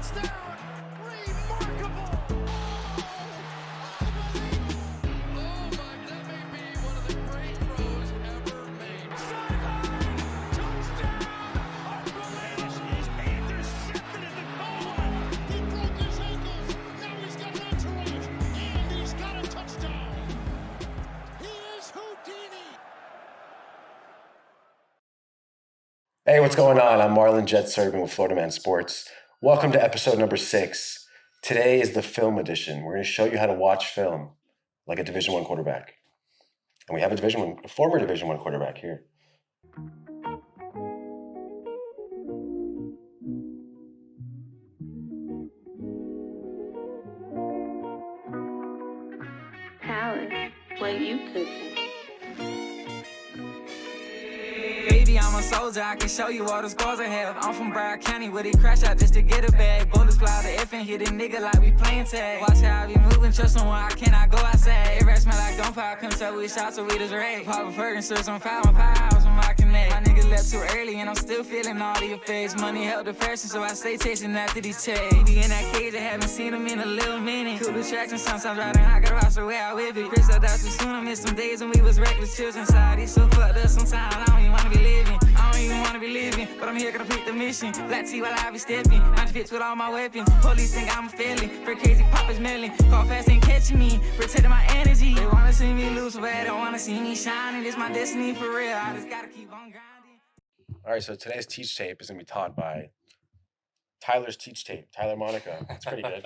touchdown. Remarkable. Oh my, that may be one of the great throws ever made. Sideline, touchdown. Unbelievable. Is intercepted at the goal line. He broke his ankles. Now he's got an entourage, and he's got a touchdown. He is Houdini. Hey, what's going on? I'm Marlon, Jett, Serbin with Florida Man Sports. Welcome to episode number 6. Today is the film edition. We're going to show you how to watch film like a Division I quarterback. And we have a former Division I quarterback here. Palace, what you cooking? Baby, I'm a soldier, I can show you all the scars I have. I'm from Broward County, where they crash out just to get a bag. Bullets fly the F and hit a nigga like we playing tag. Watch how I be moving, trust someone, I cannot go outside. It rats smell like gunfire, come tell we shots so we just rag. Papa Ferguson, on fire on firehouse on my connect. My nigga left too early and I'm still feeling all the effects. Money help the fashion, so I stay chasing after these checks. Be in that cage, I haven't seen him in a little minute. Cool attraction, sometimes riding high, got rocks the way I whip it. Chris out too soon, I missed some days when we was reckless children. Side, he's so fucked up sometimes, I don't even wanna be living. I don't even wanna be living, but I'm here gonna complete the mission. Black tea while I be stepping, 90 fits with all my weapons. Police think I'm a felon, for crazy poppers melon. Call fast ain't catching me, protecting my energy. They wanna see me lose, but they don't wanna see me shining. It's my destiny for real, I just gotta keep on grinding. All right, so today's teach tape is going to be taught by Tyler's teach tape, Tyler Monaco. It's pretty good.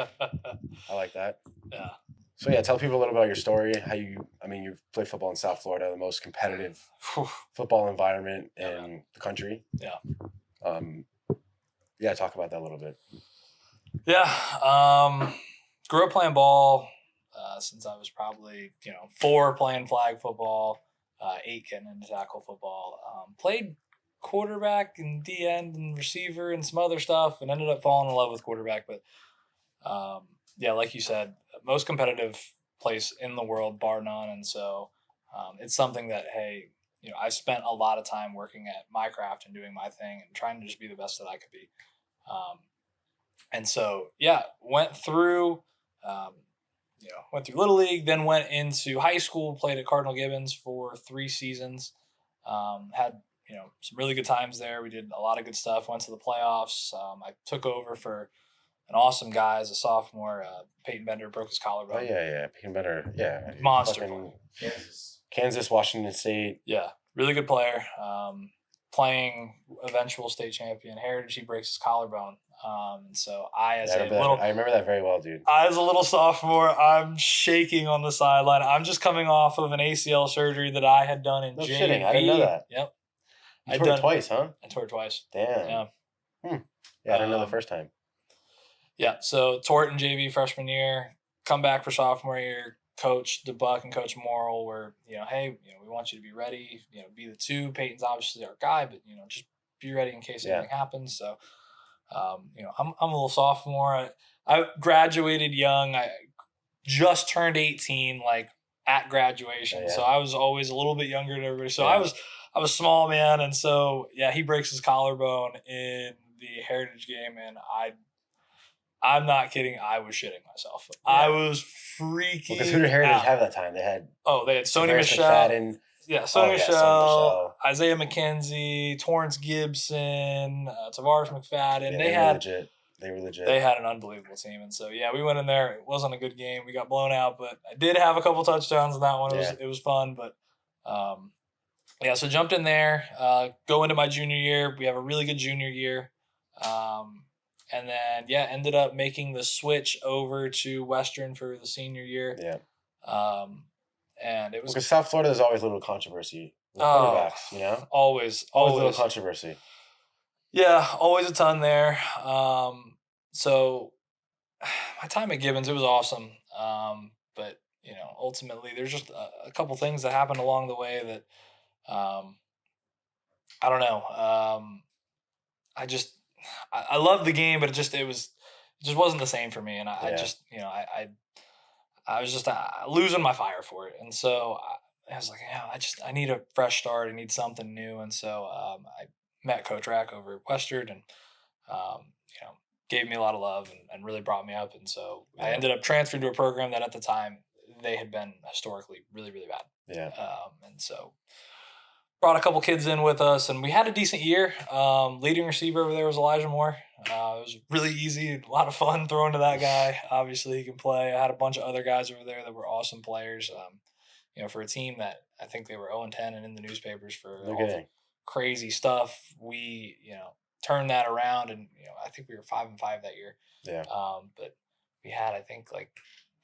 I like that. Yeah. So yeah, tell people a little about your story, you've played football in South Florida, the most competitive football environment in the country. Yeah. Talk about that a little bit. Yeah. Grew up playing ball since I was probably, 4 playing flag football, 8 getting into tackle football. Played quarterback and D end and receiver and some other stuff and ended up falling in love with quarterback. But like you said, most competitive place in the world, bar none. And so it's something that, hey, I spent a lot of time working at my craft and doing my thing and trying to just be the best that I could be. Went through Little League, then went into high school, played at Cardinal Gibbons for 3 seasons. Had, some really good times there. We did a lot of good stuff, went to the playoffs. I took over for an awesome guy as a sophomore. Peyton Bender broke his collarbone. Oh, yeah. Peyton Bender, yeah. Monster. Kansas, Washington State. Yeah, really good player. Playing eventual state champion. Heritage, he breaks his collarbone. I remember that very well, dude. As a little sophomore, I'm shaking on the sideline. I'm just coming off of an ACL surgery that I had done in No JV. kidding, I didn't know that. Yep. You tore it twice, huh? I tore it twice. Damn. Yeah. Yeah, I didn't know the first time. Yeah, so tore it in JV freshman year, come back for sophomore year, Coach DeBuck and Coach Morrill were, hey, we want you to be ready, be the 2. Peyton's obviously our guy, but, just be ready in case anything happens. So, I'm a little sophomore. I graduated young. I just turned 18, like at graduation. Yeah. So I was always a little bit younger than everybody. So I was small, man. And so, he breaks his collarbone in the Heritage game. And I'm not kidding. I was shitting myself. Yeah. I was freaking Because who did Heritage have that time? They had Sony Michelle. McFadden. Yeah, Sony Michelle, Isaiah McKenzie, Torrance Gibson, Tavares McFadden. Yeah, they were legit. They had an unbelievable team. And so, we went in there. It wasn't a good game. We got blown out, but I did have a couple touchdowns in that one. It was fun. But, so jumped in there, go into my junior year. We have a really good junior year. And then, ended up making the switch over to Western for the senior year. Yeah. And it was because South Florida, there's always a little controversy with quarterbacks, Always a little controversy. Yeah, always a ton there. So my time at Gibbons, it was awesome. But ultimately, there's just a couple things that happened along the way that I don't know. I loved the game, but it just wasn't the same for me, and I was just losing my fire for it, and so I was like, I need a fresh start. I need something new, and so I met Coach Rack over at Western, and gave me a lot of love and really brought me up. And so I Yeah. ended up transferring to a program that at the time they had been historically really, really bad. Yeah. And so brought a couple kids in with us, and we had a decent year. Leading receiver over there was Elijah Moore. It was really easy, a lot of fun throwing to that guy. Obviously, he can play. I had a bunch of other guys over there that were awesome players. For a team that I think they were 0-10 and in the newspapers for all the crazy stuff, we, turned that around, and I think we were 5-5 that year. Yeah. But we had, I think, like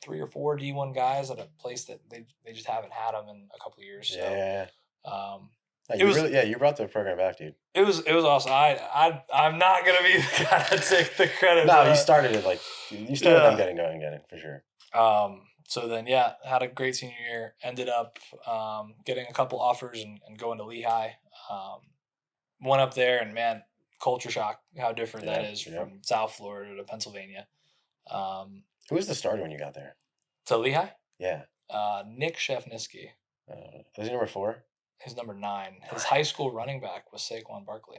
3 or 4 D1 guys at a place that they just haven't had them in a couple of years. Yeah. So, you brought the program back, dude. It was awesome. I'm not gonna be the guy to take the credit. No, you started it them getting for sure. So then, had a great senior year. Ended up getting a couple offers and going to Lehigh. Went up there, and man, culture shock how different that is from South Florida to Pennsylvania. Who was the starter when you got there? To Lehigh? Yeah. Nick Shefnisky. Was he number 4? He's number 9. His high school running back was Saquon Barkley.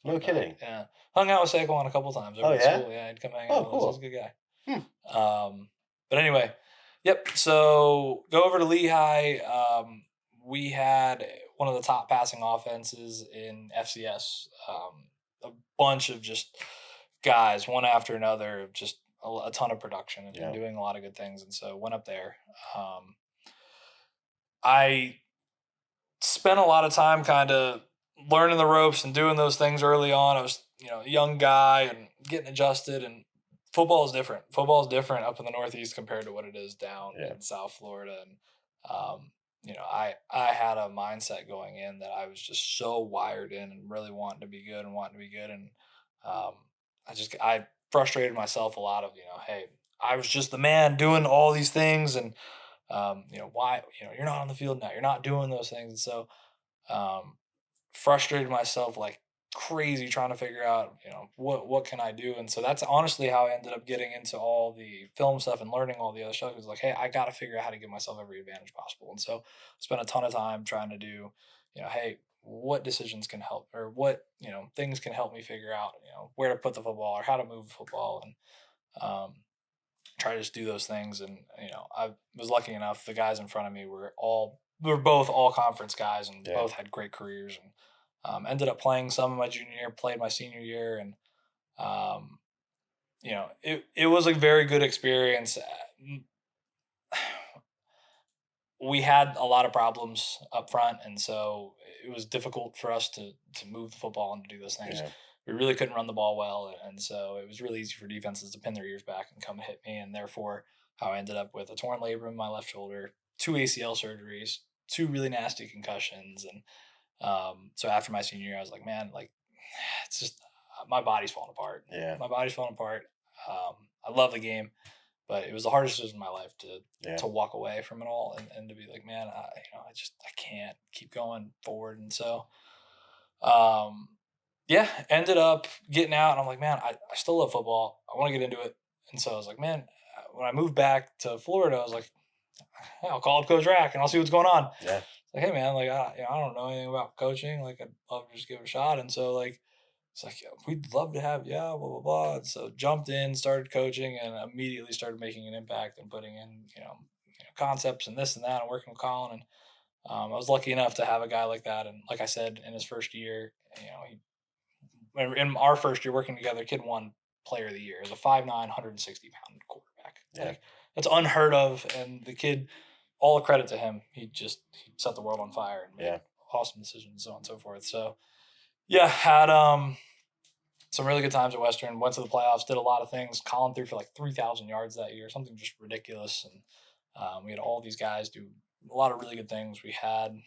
No kidding. Yeah. Hung out with Saquon a couple times over at school. Yeah, he'd come hang out with us. He's a good guy. But anyway, yep. So go over to Lehigh. We had one of the top passing offenses in FCS. A bunch of just guys, one after another, just a ton of production and doing a lot of good things. And so went up there. I spent a lot of time kind of learning the ropes and doing those things early on. I was, a young guy and getting adjusted, and football is different. Football is different up in the Northeast compared to what it is down in South Florida. And, I had a mindset going in that I was just so wired in and really wanting to be good. And I frustrated myself a lot of, hey, I was just the man doing all these things, and why, you're not on the field now, you're not doing those things. And so frustrated myself like crazy trying to figure out, what can I do? And so that's honestly how I ended up getting into all the film stuff and learning all the other stuff. It was like, hey, I got to figure out how to give myself every advantage possible. And so I spent a ton of time trying to do, hey, what decisions can help, or what, things can help me figure out, where to put the football or how to move the football, and try to just do those things. And, I was lucky enough, the guys in front of me were both all conference guys, and both had great careers, and ended up playing some in my junior year, played my senior year. And, it was a very good experience. We had a lot of problems up front, and so it was difficult for us to move the football and to do those things. Yeah. We really couldn't run the ball well, and so it was really easy for defenses to pin their ears back and come and hit me, and therefore how I ended up with a torn labrum in my left shoulder, 2 ACL surgeries, 2 really nasty concussions. And so after my senior year, I was like, man, like, it's just my body's falling apart. Yeah. My body's falling apart. I love the game, but it was the hardest decision in my life to walk away from it all and to be like, man, I can't keep going forward. And so, ended up getting out, and I'm like, man, I still love football. I want to get into it. And so I was like, man, when I moved back to Florida, I was like, hey, I'll call up Coach Rack and I'll see what's going on. Yeah. Like, hey man, like, I don't know anything about coaching. Like, I'd love to just give it a shot. And so, like, it's like, we'd love to have, blah, blah, blah. And so jumped in, started coaching, and immediately started making an impact and putting in, concepts and this and that, and working with Colin. And I was lucky enough to have a guy like that. And like I said, in his first year, in our first year working together, kid won Player of the Year as a 5'9", 160-pound quarterback. Yeah. Like, that's unheard of. And the kid, all the credit to him. He set the world on fire and made awesome decisions, so on and so forth. So, had some really good times at Western. Went to the playoffs, did a lot of things. Colin threw for like 3,000 yards that year, something just ridiculous. And we had all these guys do a lot of really good things. We had, I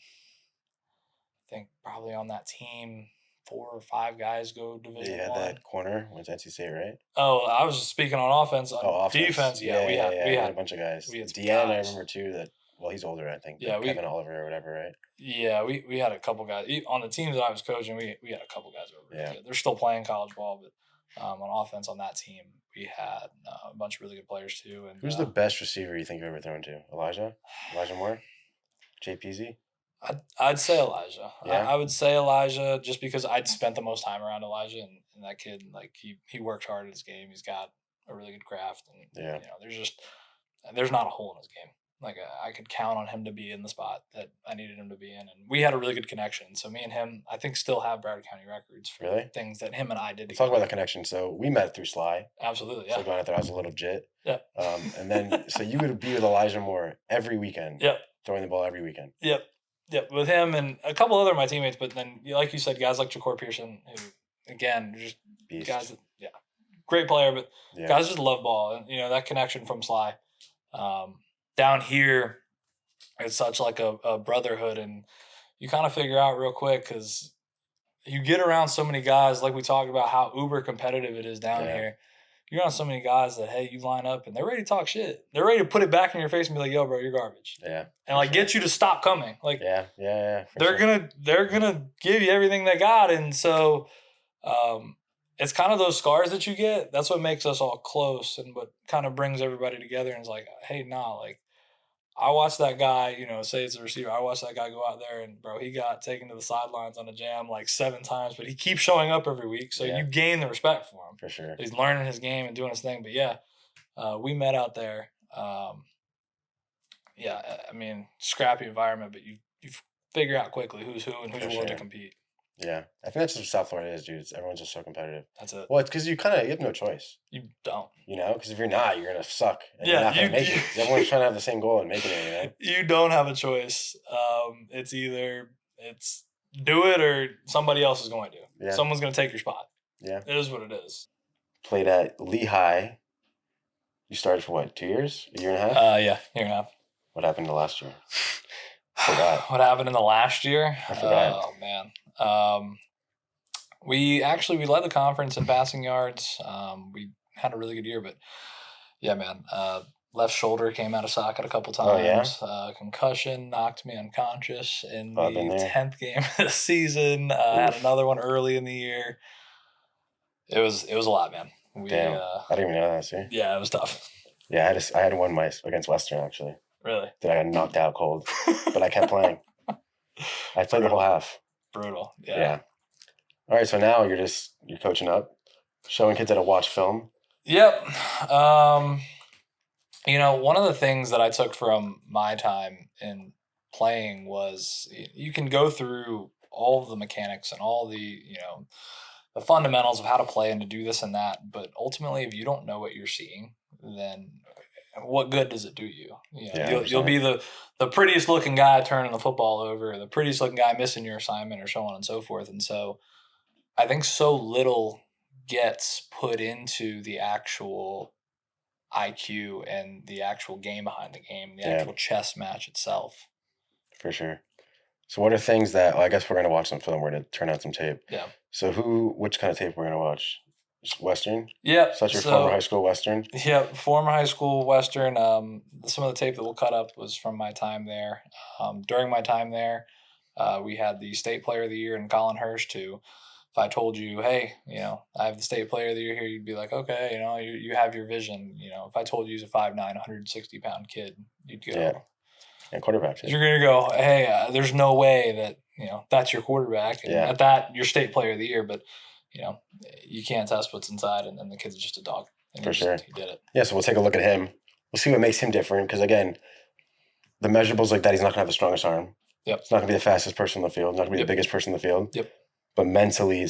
think, probably on that team, 4 or 5 guys go Division Yeah, I. that corner went to NC State, right? Oh, I was just speaking on offense. Offense. Defense, we had a bunch of guys. We had some Deanne, I guys. remember too. That he's older, I think. Yeah, Kevin Oliver or whatever, right? Yeah, we had a couple guys on the teams that I was coaching. We had a couple guys over. Yeah. They're still playing college ball, but on offense on that team, we had a bunch of really good players too. And who's the best receiver you think you've ever thrown to? Elijah Moore, JPZ. I'd say Elijah. Yeah. I would say Elijah just because I'd spent the most time around Elijah, and that kid, like he worked hard at his game. He's got a really good craft, and Yeah. there's not a hole in his game. Like I could count on him to be in the spot that I needed him to be in, and we had a really good connection. So me and him, I think, still have Broward County records for Really? things that him and I did. Let's talk about together. the connection. So we met through Sly. Absolutely, So yeah, going out there, I was a little Jett. yeah, And then, so you would be with Elijah Moore every weekend. yep. Throwing the ball every weekend. Yep. With him and a couple other of my teammates, but then, like you said, guys like Ja'Cour Pearson, who, again, just Beast. guys that, great player, but Yeah. guys just love ball. And, that connection from Sly. Down here, it's such like a brotherhood, and you kind of figure out real quick because you get around so many guys, like we talked about how uber competitive it is down Yeah. here. You're on so many guys that, hey, you line up and they're ready to talk shit. They're ready to put it back in your face and be like, yo, bro, you're garbage. Yeah. And like get you to stop coming. Like Yeah. For they're sure. gonna give you everything they got. And so it's kind of those scars that you get. That's what makes us all close and what kind of brings everybody together and is like, hey, nah, like I watched that guy, say it's a receiver. I watched that guy go out there and, bro, he got taken to the sidelines on a jam like 7 times, but he keeps showing up every week. So Yeah. you gain the respect for him. For sure. He's learning his game and doing his thing. But, yeah, we met out there. I mean, scrappy environment, but you figure out quickly who's who and who's For willing to sure. compete. Yeah. I think that's just what South Florida is, dude. Everyone's just so competitive. That's it. Well, it's because you have no choice. You don't. Because if you're not, you're going to suck. And Yeah, you're not going to you- make it. 'Cause everyone's trying to have the same goal and making it, You don't have a choice. It's either it's do it or somebody else is going to. Yeah. Someone's going to take your spot. Yeah. It is what it is. Played at Lehigh. You started for what, 2 years? A year and a half? Yeah, year and a half. What happened to last year? Forgot. What happened in the last year? I forgot. Oh man. We led the conference in passing yards. We had a really good year, but yeah, man. Left shoulder came out of socket a couple times. Oh, yeah? Concussion knocked me unconscious in Oh, I've been the there. 10th game of the season. Had another one early in the year. It was a lot, man. Damn. I didn't even know that, see? Yeah, it was tough. Yeah, I had one against Western, actually. Really That I got knocked out cold. But I kept playing. I played the whole half. brutal. Yeah. All right, so now you're coaching up, showing kids how to watch film. Yep. One of the things that I took from my time in playing was you can go through all of the mechanics and all the, the fundamentals of how to play and to do this and that. But ultimately, if you don't know what you're seeing, then what good does it do you? You'll be the prettiest looking guy turning the football over, the prettiest looking guy missing your assignment or so on and so forth. And so I think so little gets put into the actual IQ and the actual game behind the game, the actual chess match itself. For sure. So what are things that, I guess we're going to watch some film. We're going to turn out some tape. Yeah. So which kind of tape we're going to watch? Just Western? Yeah. Such your former high school Western? Yeah, former high school Western. Some of the tape that we'll cut up was from my time there. During my time there, we had the state player of the year in Colin Hurst too. If I told you, hey, I have the state player of the year here, you'd be like, okay, you have your vision. If I told you he's a 5'9", 160-pound kid, you'd go. Yeah. And quarterback too. You're going to go, hey, there's no way that, that's your quarterback. And at that, your state player of the year. But, you can't test what's inside. And the kid's just a dog. And For sure. He did it. Yeah, so we'll take a look at him. We'll see what makes him different. Because, again, the measurables like that, he's not going to have the strongest arm. Yep. He's not going to be the fastest person in the field. He's not going to be the biggest person in the field. Yep. But mentally,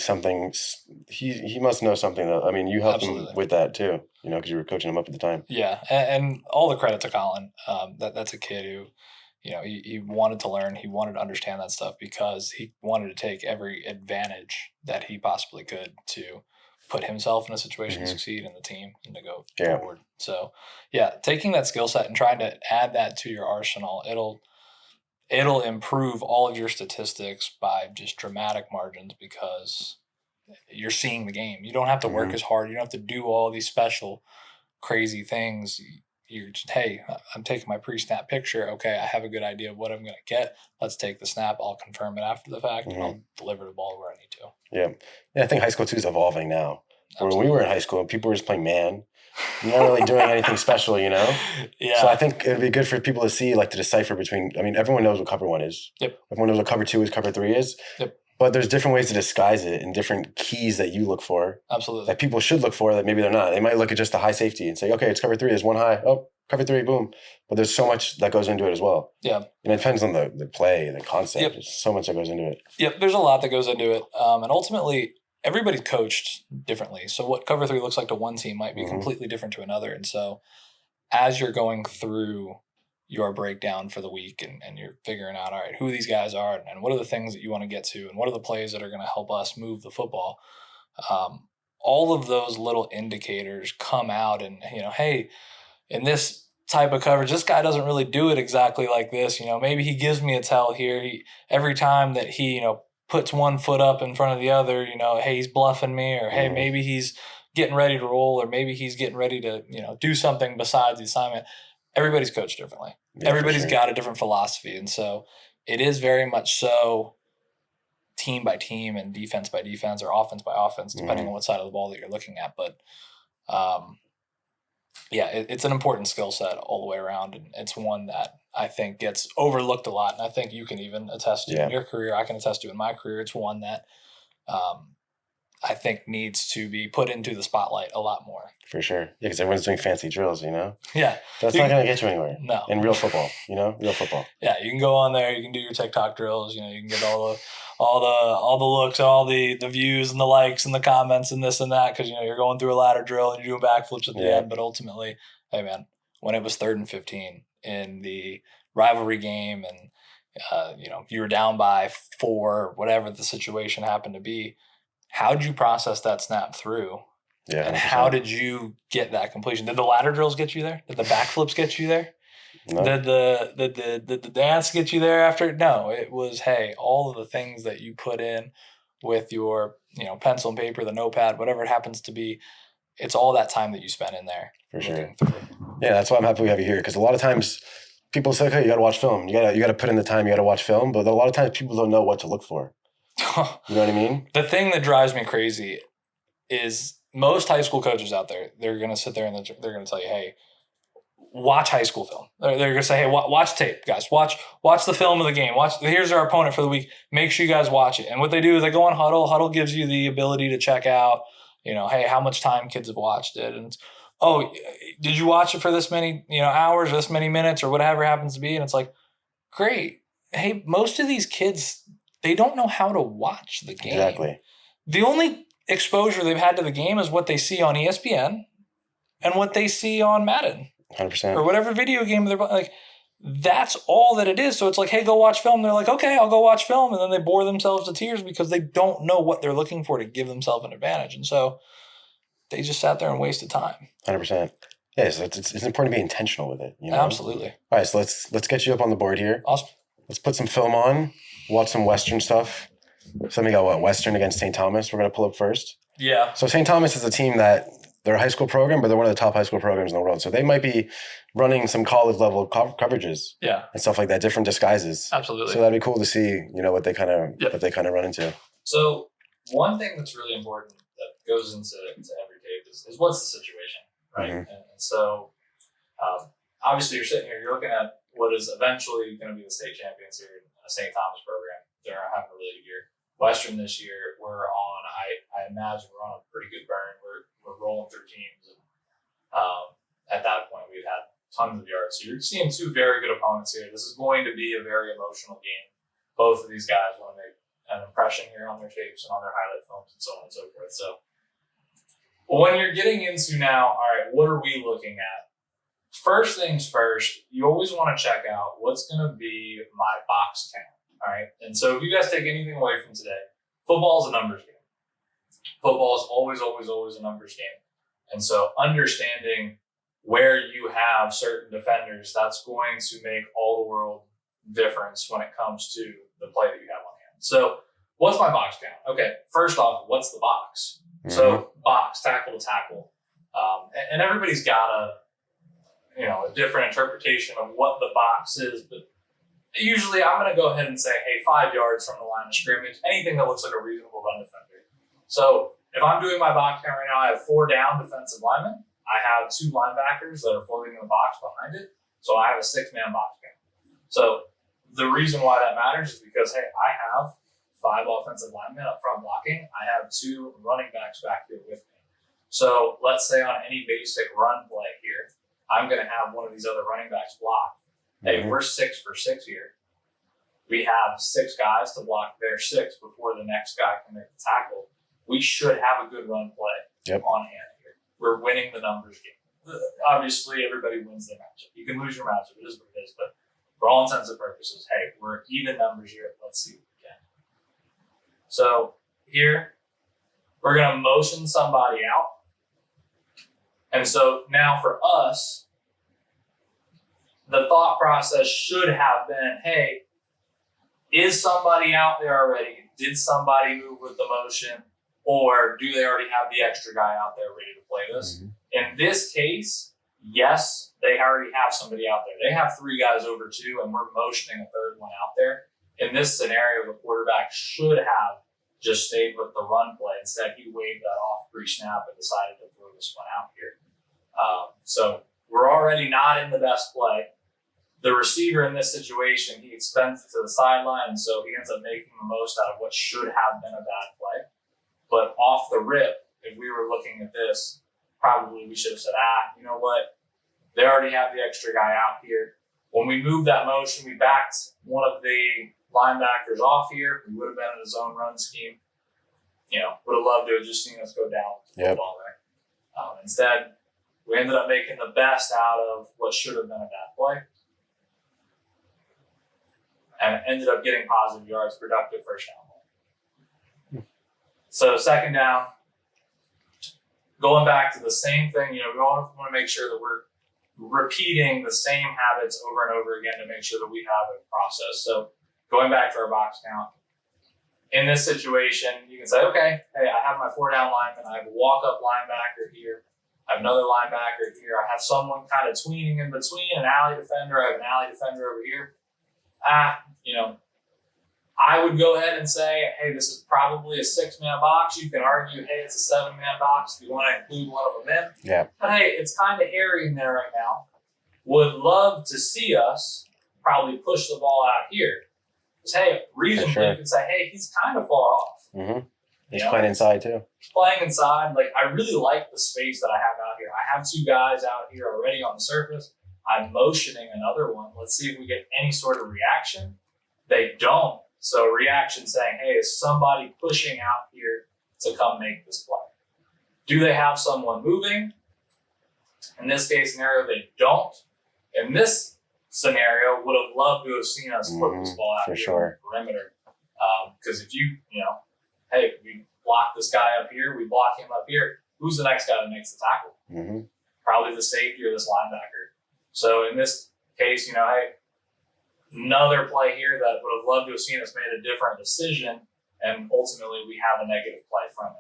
he must know something. I mean, you helped him with that too, because you were coaching him up at the time. Yeah, and all the credit to Colin. That's a kid who, he wanted to learn. He wanted to understand that stuff because he wanted to take every advantage that he possibly could to put himself in a situation to succeed in the team and to go forward. So, yeah, taking that skill set and trying to add that to your arsenal, it'll improve all of your statistics by just dramatic margins because you're seeing the game. You don't have to work as hard. You don't have to do all these special, crazy things. You're just, hey, I'm taking my pre-snap picture. Okay, I have a good idea of what I'm going to get. Let's take the snap. I'll confirm it after the fact, and I'll deliver the ball where I need to. Yeah. I think high school too is evolving now. When we were in high school, people were just playing man. You're not really doing anything special, Yeah. So I think it'd be good for people to see, like, to decipher between. I mean, everyone knows what cover 1 is. Yep. Everyone knows what cover 2 is, cover 3 is. Yep. But there's different ways to disguise it and different keys that you look for Absolutely. that people should look for that maybe they're not. They might look at just the high safety and say, okay, it's cover 3. There's one high. Oh, cover 3, boom. But there's so much that goes into it as well. Yeah. And it depends on the play, the concept. Yep. There's so much that goes into it. Yep. There's a lot that goes into it. And ultimately, everybody's coached differently. So what cover 3 looks like to one team might be completely different to another. And so as you're going through your breakdown for the week and you're figuring out, all right, who these guys are and what are the things that you want to get to and what are the plays that are going to help us move the football, all of those little indicators come out and, hey, in this type of coverage, this guy doesn't really do it exactly like this. Maybe he gives me a tell here. Every time that he, puts one foot up in front of the other, hey, he's bluffing me, or hey, maybe he's getting ready to roll, or maybe he's getting ready to, do something besides the assignment. Everybody's coached differently. Yeah, Everybody's sure. got a different philosophy. And so it is very much so team by team and defense by defense or offense by offense, depending on what side of the ball that you're looking at. But it's an important skill set all the way around. And it's one that I think gets overlooked a lot. And I think you can even attest to in your career. I can attest to in my career. It's one that I think needs to be put into the spotlight a lot more. For sure. Yeah, because everyone's doing fancy drills, Yeah. That's not going to get you anywhere. No. In real football, real football. Yeah, you can go on there, you can do your TikTok drills, you can get all the looks, all the views and the likes and the comments and this and that because you're going through a ladder drill and you're doing backflips at the end. But ultimately, hey man, when it was 3rd and 15 in the rivalry game and you were down by 4, whatever the situation happened to be, how'd you process that snap through? Yeah. And 100%. how did you get that completion? Did the ladder drills get you there? Did the backflips get you there? No. Did the dance get you there after? No, it was, hey, all of the things that you put in with your, pencil and paper, the notepad, whatever it happens to be, it's all that time that you spent in there. For sure. Yeah, that's why I'm happy we have you here because a lot of times people say, okay, you got to watch film. You got to put in the time. You got to watch film. But a lot of times people don't know what to look for. You know what I mean? The thing that drives me crazy is most high school coaches out there, they're going to sit there and they're going to tell you, hey, watch high school film. They're going to say, hey, watch tape, guys. Watch the film of the game. Here's our opponent for the week. Make sure you guys watch it. And what they do is they go on Huddle. Huddle gives you the ability to check out, hey, how much time kids have watched it. And did you watch it for this many, hours, or this many minutes, or whatever happens to be? And it's like, great. Hey, most of these kids, they don't know how to watch the game. Exactly. The only exposure they've had to the game is what they see on ESPN and what they see on Madden. 100%. Or whatever video game they're like. That's all that it is. So it's like, hey, go watch film. They're like, okay, I'll go watch film. And then they bore themselves to tears because they don't know what they're looking for to give themselves an advantage. And so they just sat there and wasted time. 100%. Yeah, so it's important to be intentional with it. Absolutely. All right, so let's get you up on the board here. Awesome. Let's put some film on, watch some Western stuff. So we got Western against St. Thomas. We're going to pull up first. Yeah. So St. Thomas is a team that they're a high school program, but they're one of the top high school programs in the world. So they might be running some college level coverages, and stuff like that, different disguises. Absolutely. So that'd be cool to see, what they kind of run into. So one thing that's really important that goes into every tape is what's the situation, right? Mm-hmm. And so obviously you're sitting here, you're looking at what is eventually going to be the state champions here in the St. Thomas program. They're having a really good year. Western this year, we're on. I imagine we're on a pretty good burn. We're rolling through teams, and at that point, we've had tons of yards. So you're seeing 2 very good opponents here. This is going to be a very emotional game. Both of these guys want to make an impression here on their tapes and on their highlight films and so on and so forth. So when you're getting into now, all right, what are we looking at? First things first, you always want to check out what's going to be my box count. All right. And so if you guys take anything away from today, football is a numbers game. Football is always, always, always a numbers game. And so understanding where you have certain defenders, that's going to make all the world difference when it comes to the play that you have on hand. So what's my box count? Okay. First off, what's the box? Mm-hmm. So box, tackle to tackle. And everybody's got a different interpretation of what the box is, but usually I'm going to go ahead and say, hey, 5 yards from the line of scrimmage, anything that looks like a reasonable run defender. So if I'm doing my box count right now, I have 4 down defensive linemen. I have 2 linebackers that are floating in the box behind it. So I have a 6-man box count. So the reason why that matters is because, hey, I have 5 offensive linemen up front blocking. I have 2 running backs back here with me. So let's say on any basic run play here, I'm going to have one of these other running backs block. Hey, we're 6 for 6 here. We have 6 guys to block their 6 before the next guy can make the tackle. We should have a good run play on hand here. We're winning the numbers game. Obviously, everybody wins their matchup. You can lose your matchup. It is what it is. But for all intents and purposes, hey, we're even numbers here. Let's see what we can. So here, we're going to motion somebody out. And so now for us, the thought process should have been, hey, is somebody out there already? Did somebody move with the motion? Or do they already have the extra guy out there ready to play this? In this case, yes, they already have somebody out there. They have 3 guys over 2, and we're motioning a 3rd one out there. In this scenario, the quarterback should have just stayed with the run play. Instead, he waved that off pre-snap and decided to throw this one out here. So we're already not in the best play. The receiver in this situation, he extends it to the sideline, and so he ends up making the most out of what should have been a bad play. But off the rip, if we were looking at this, probably we should have said, you know what? They already have the extra guy out here. When we moved that motion, we backed one of the linebackers off here. We would have been in a zone run scheme. Would have loved to have just seen us go down with the football there. Instead, we ended up making the best out of what should have been a bad play. And ended up getting positive yards, productive first down. So 2nd down, going back to the same thing, we want to make sure that we're repeating the same habits over and over again to make sure that we have a process. So going back to our box count, in this situation, you can say, okay, hey, I have my 4 down lineman. I have a walk-up linebacker here. I have another linebacker here. I have someone kind of tweening in between, an alley defender. I have an alley defender over here. I would go ahead and say, hey, this is probably a 6-man box. You can argue, hey, it's a 7-man box if you want to include one of them in. Yeah. But hey, it's kind of hairy in there right now. Would love to see us probably push the ball out here. Because, hey, reasonably, you can say, hey, he's kind of far off. He's playing inside, too. Playing inside. I really like the space that I have out here. I have 2 guys out here already on the surface. I'm motioning another one. Let's see if we get any sort of reaction. They don't. So reaction saying, hey, is somebody pushing out here to come make this play? Do they have someone moving? In this case scenario, they don't. In this scenario, would have loved to have seen us flip this ball out here on the perimeter. Because if hey, we block this guy up here, we block him up here, who's the next guy that makes the tackle? Probably the safety or this linebacker. So in this case, hey, another play here that would have loved to have seen us made a different decision, and ultimately we have a negative play from it.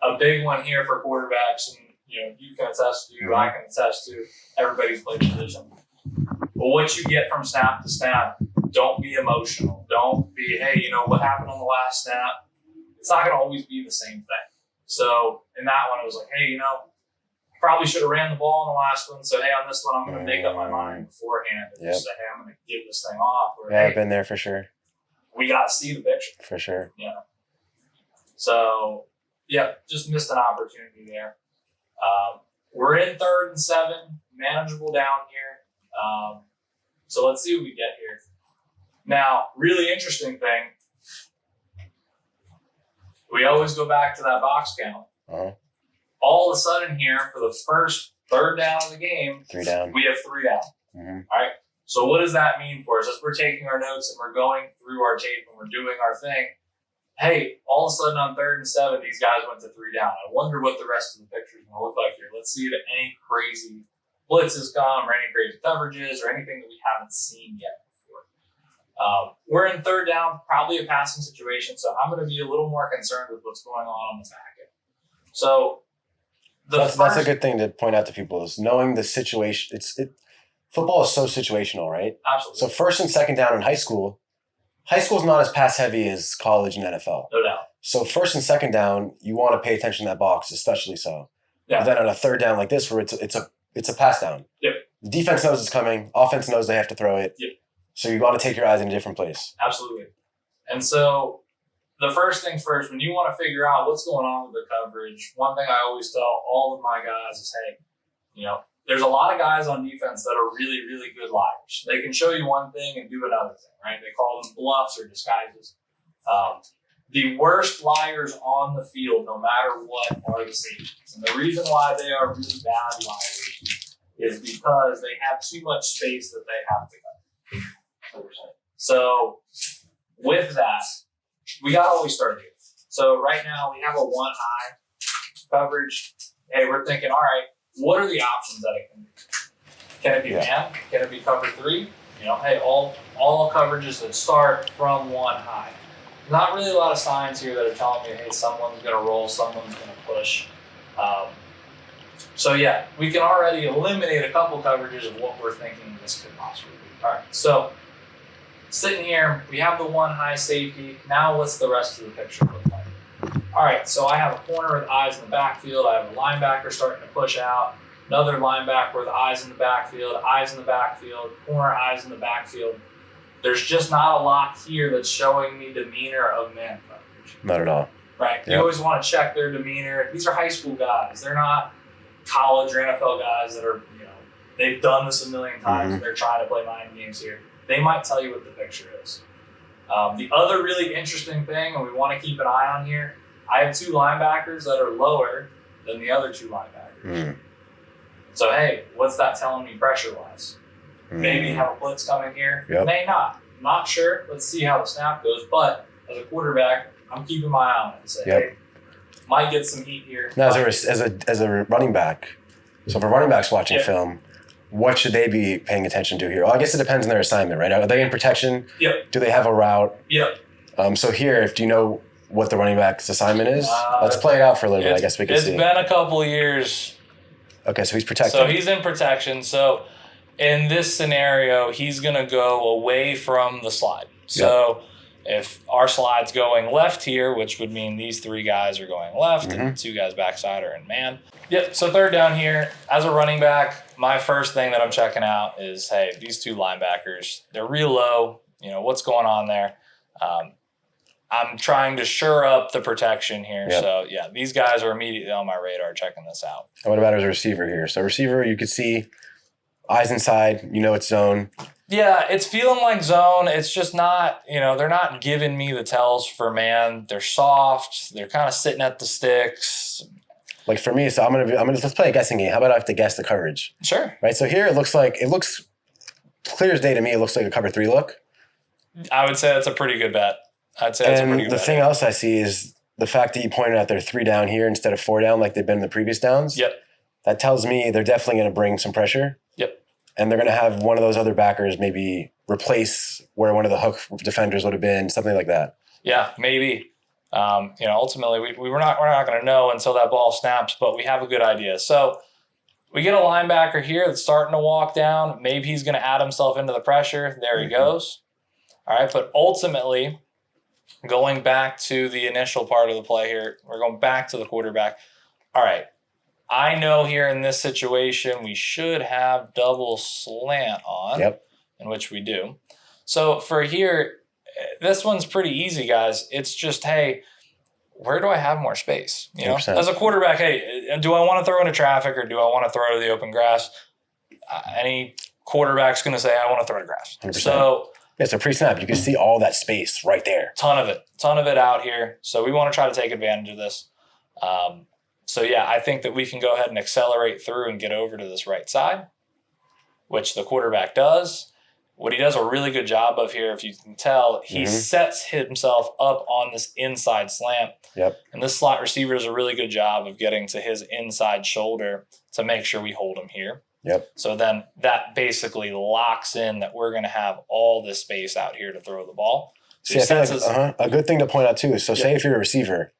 A big one here for quarterbacks, and you can attest to, I can attest to, everybody's played position. But what you get from snap to snap, don't be emotional. Don't be, hey, what happened on the last snap? It's not going to always be the same thing. So in that one, it was like, hey, probably should have ran the ball in the last one. So, hey, on this one, I'm going to make up my mind beforehand and just say, hey, I'm going to give this thing off. Or, Yeah, hey, I've been there for sure. We got to see the picture. For sure. So, just missed an opportunity there. We're in 3rd and 7, manageable down here. So let's see what we get here. Now, really interesting thing, we always go back to that box count. All of a sudden here, for the first 3rd down of the game, 3 down. we have 3 down. All right. So what does that mean for us? As we're taking our notes and we're going through our tape and we're doing our thing, hey, all of a sudden on 3rd and 7, these guys went to 3 down. I wonder what the rest of the picture is going to look like here. Let's see if any crazy blitzes come or any crazy coverages or anything that we haven't seen yet before. We're in 3rd down, probably a passing situation, so I'm going to be a little more concerned with what's going on the back end. So that's a good thing to point out to people is knowing the situation. Football is so situational, right? Absolutely. So 1st and 2nd down in high school is not as pass heavy as college and NFL. No doubt. So first and second down, you want to pay attention to that box, especially so. Yeah. But then on a third down like this, where it's a pass down. Yep. The defense knows it's coming. Offense knows they have to throw it. Yep. So you want to take your eyes in a different place. Absolutely. And so the first things first, when you want to figure out what's going on with the coverage, one thing I always tell all of my guys is, hey, there's a lot of guys on defense that are really, really good liars. They can show you one thing and do another thing, right? They call them bluffs or disguises. The worst liars on the field, no matter what, are the safeties. And the reason why they are really bad liars is because they have too much space that they have to cover. So with that, we got to always start here. So right now we have a 1 high coverage. Hey, we're thinking, all right, what are the options that it can be? Can it be man? Can it be cover 3? Hey, all coverages that start from 1 high. Not really a lot of signs here that are telling me, hey, someone's going to roll, someone's going to push. So yeah, we can already eliminate a couple coverages of what we're thinking this could possibly be. All right, so sitting here, we have the 1 high safety. Now what's the rest of the picture look like? All right, so I have a corner with eyes in the backfield. I have a linebacker starting to push out. Another linebacker with eyes in the backfield, corner eyes in the backfield. There's just not a lot here that's showing me demeanor of man coverage. Not at all. Right. You always want to check their demeanor. These are high school guys. They're not college or NFL guys that are, they've done this a million times and they're trying to play mind games here. They might tell you what the picture is. The other really interesting thing, and we want to keep an eye on here, I have 2 linebackers that are lower than the other 2 linebackers. So, hey, what's that telling me pressure-wise? Maybe have a blitz coming here. Yep. May not. Not sure. Let's see how the snap goes. But as a quarterback, I'm keeping my eye on it and say, hey, might get some heat here. Now, as a running back, so if a running back's watching film, what should they be paying attention to here? Well, I guess it depends on their assignment, right? Are they in protection? Yep. Do they have a route? Yep. So here, do you know what the running back's assignment is? Let's play it out for a little bit. I guess we can see. It's been a couple of years. Okay, so he's protected. So he's in protection. So in this scenario, he's going to go away from the slide. So if our slide's going left here, which would mean these 3 guys are going left and 2 guys backside are in man. Yep, so third down here. As a running back, my first thing that I'm checking out is, hey, these 2 linebackers, they're real low. What's going on there? I'm trying to shore up the protection here. Yep. So, yeah, these guys are immediately on my radar checking this out. And what about as a receiver here? So receiver, you could see eyes inside, it's zone. Yeah, it's feeling like zone. It's just not, they're not giving me the tells for man. They're soft. They're kind of sitting at the sticks. Like for me, so let's play a guessing game. How about I have to guess the coverage? Sure. Right. So here it looks clear as day to me. It looks like a cover 3 look. I would say that's a pretty good bet. I'd say that's a pretty good bet. The thing else I see is the fact that you pointed out they're 3 down here instead of 4 down like they've been in the previous downs. Yep. That tells me they're definitely going to bring some pressure. Yep. And they're going to have one of those other backers maybe replace where one of the hook defenders would have been, something like that. Yeah, maybe. Ultimately, we're not going to know until that ball snaps, but we have a good idea. So we get a linebacker here that's starting to walk down. Maybe he's going to add himself into the pressure. There he goes. All right, but ultimately, going back to the initial part of the play here, we're going back to the quarterback. All right, I know here in this situation we should have double slant on, in which we do. So for here, this one's pretty easy, guys. It's just, hey, where do I have more space? As a quarterback, hey, do I want to throw into traffic or do I want to throw to the open grass? Any quarterback's going to say, I want to throw to grass. 100%. So pre-snap, you can see all that space right there. Ton of it out here. So we want to try to take advantage of this. I think that we can go ahead and accelerate through and get over to this right side, which the quarterback does. What he does a really good job of here, if you can tell, he sets himself up on this inside slant. Yep. And this slot receiver does a really good job of getting to his inside shoulder to make sure we hold him here. Yep. So then that basically locks in that we're going to have all this space out here to throw the ball. So I feel like a good thing to point out too is, say if you're a receiver,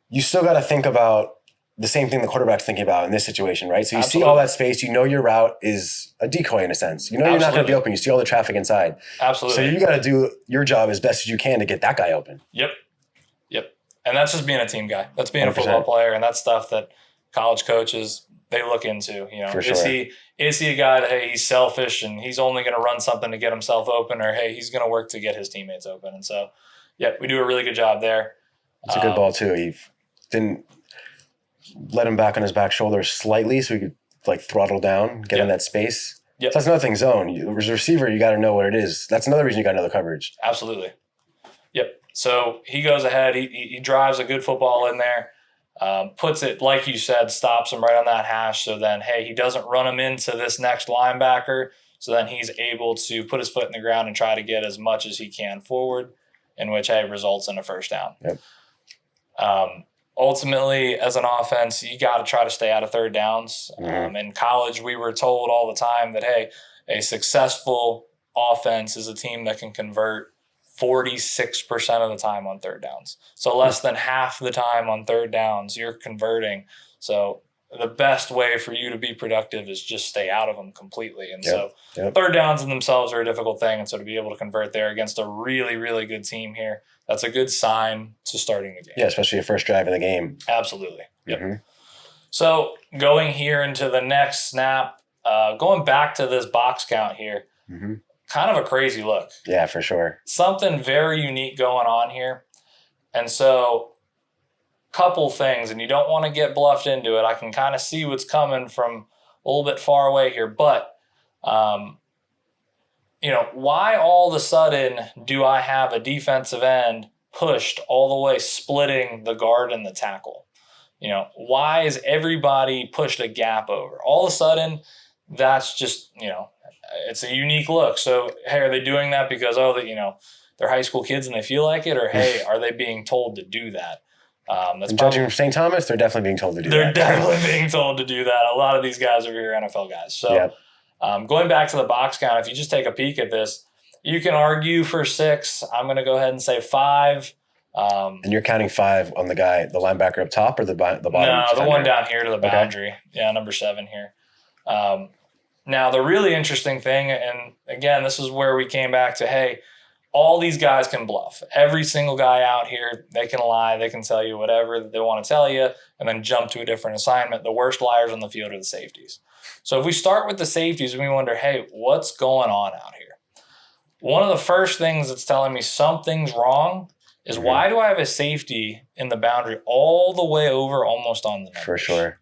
you still got to think about the same thing the quarterback's thinking about in this situation, right? So you see all that space, your route is a decoy in a sense. You're not going to be open. You see all the traffic inside. Absolutely. So you got to do your job as best as you can to get that guy open. Yep. And that's just being a team guy. That's being 100%. a football player, and that's stuff that college coaches, they look into. For is sure. he a guy that, hey, he's selfish and he's only going to run something to get himself open, or hey, he's going to work to get his teammates open? And so, yeah, we do a really good job there. It's a good ball too. He didn't let him back on his back shoulder slightly so he could like throttle down, get in that space. Yep. So that's another thing, zone. As a receiver, you got to know what it is. That's another reason you got to know the coverage. Absolutely. Yep. So he goes ahead. He drives a good football in there, puts it, like you said, stops him right on that hash. So then, hey, he doesn't run him into this next linebacker. So then he's able to put his foot in the ground and try to get as much as he can forward, in which, hey, results in a first down. Yep. Ultimately, as an offense, you got to try to stay out of third downs. In college, we were told all the time that, hey, a successful offense is a team that can convert 46% of the time on third downs. So less than half the time on third downs, you're converting. So the best way for you to be productive is just stay out of them completely. And so third downs in themselves are a difficult thing. And so to be able to convert there against a really, really good team here, that's a good sign to starting the game. Yeah, especially your first drive in the game. Absolutely. Yep. So going here into the next snap, going back to this box count here, kind of a crazy look. Yeah, for sure. Something very unique going on here. And so couple things, and you don't want to get bluffed into it. I can kind of see what's coming from a little bit far away here, but why all of a sudden do I have a defensive end pushed all the way, splitting the guard and the tackle? Why is everybody pushed a gap over? All of a sudden, that's just, it's a unique look. So, hey, are they doing that because, they're high school kids and they feel like it? Or, hey, are they being told to do that? Judging from St. Thomas, they're definitely being told to do that. They're definitely being told to do that. A lot of these guys are your NFL guys. So going back to the box count, if you just take a peek at this, you can argue for 6. I'm going to go ahead and say 5. And you're counting 5 on the linebacker up top, or the bottom? No, defender? the one down here to the boundary. Okay. Yeah, number 7 here. Now, the really interesting thing, and again, this is where we came back to, hey, all these guys can bluff. Every single guy out here, they can lie. They can tell you whatever they want to tell you and then jump to a different assignment. The worst liars on the field are the safeties. So if we start with the safeties and we wonder, hey, what's going on out here? One of the first things that's telling me something's wrong is why do I have a safety in the boundary all the way over almost on the numbers? For sure.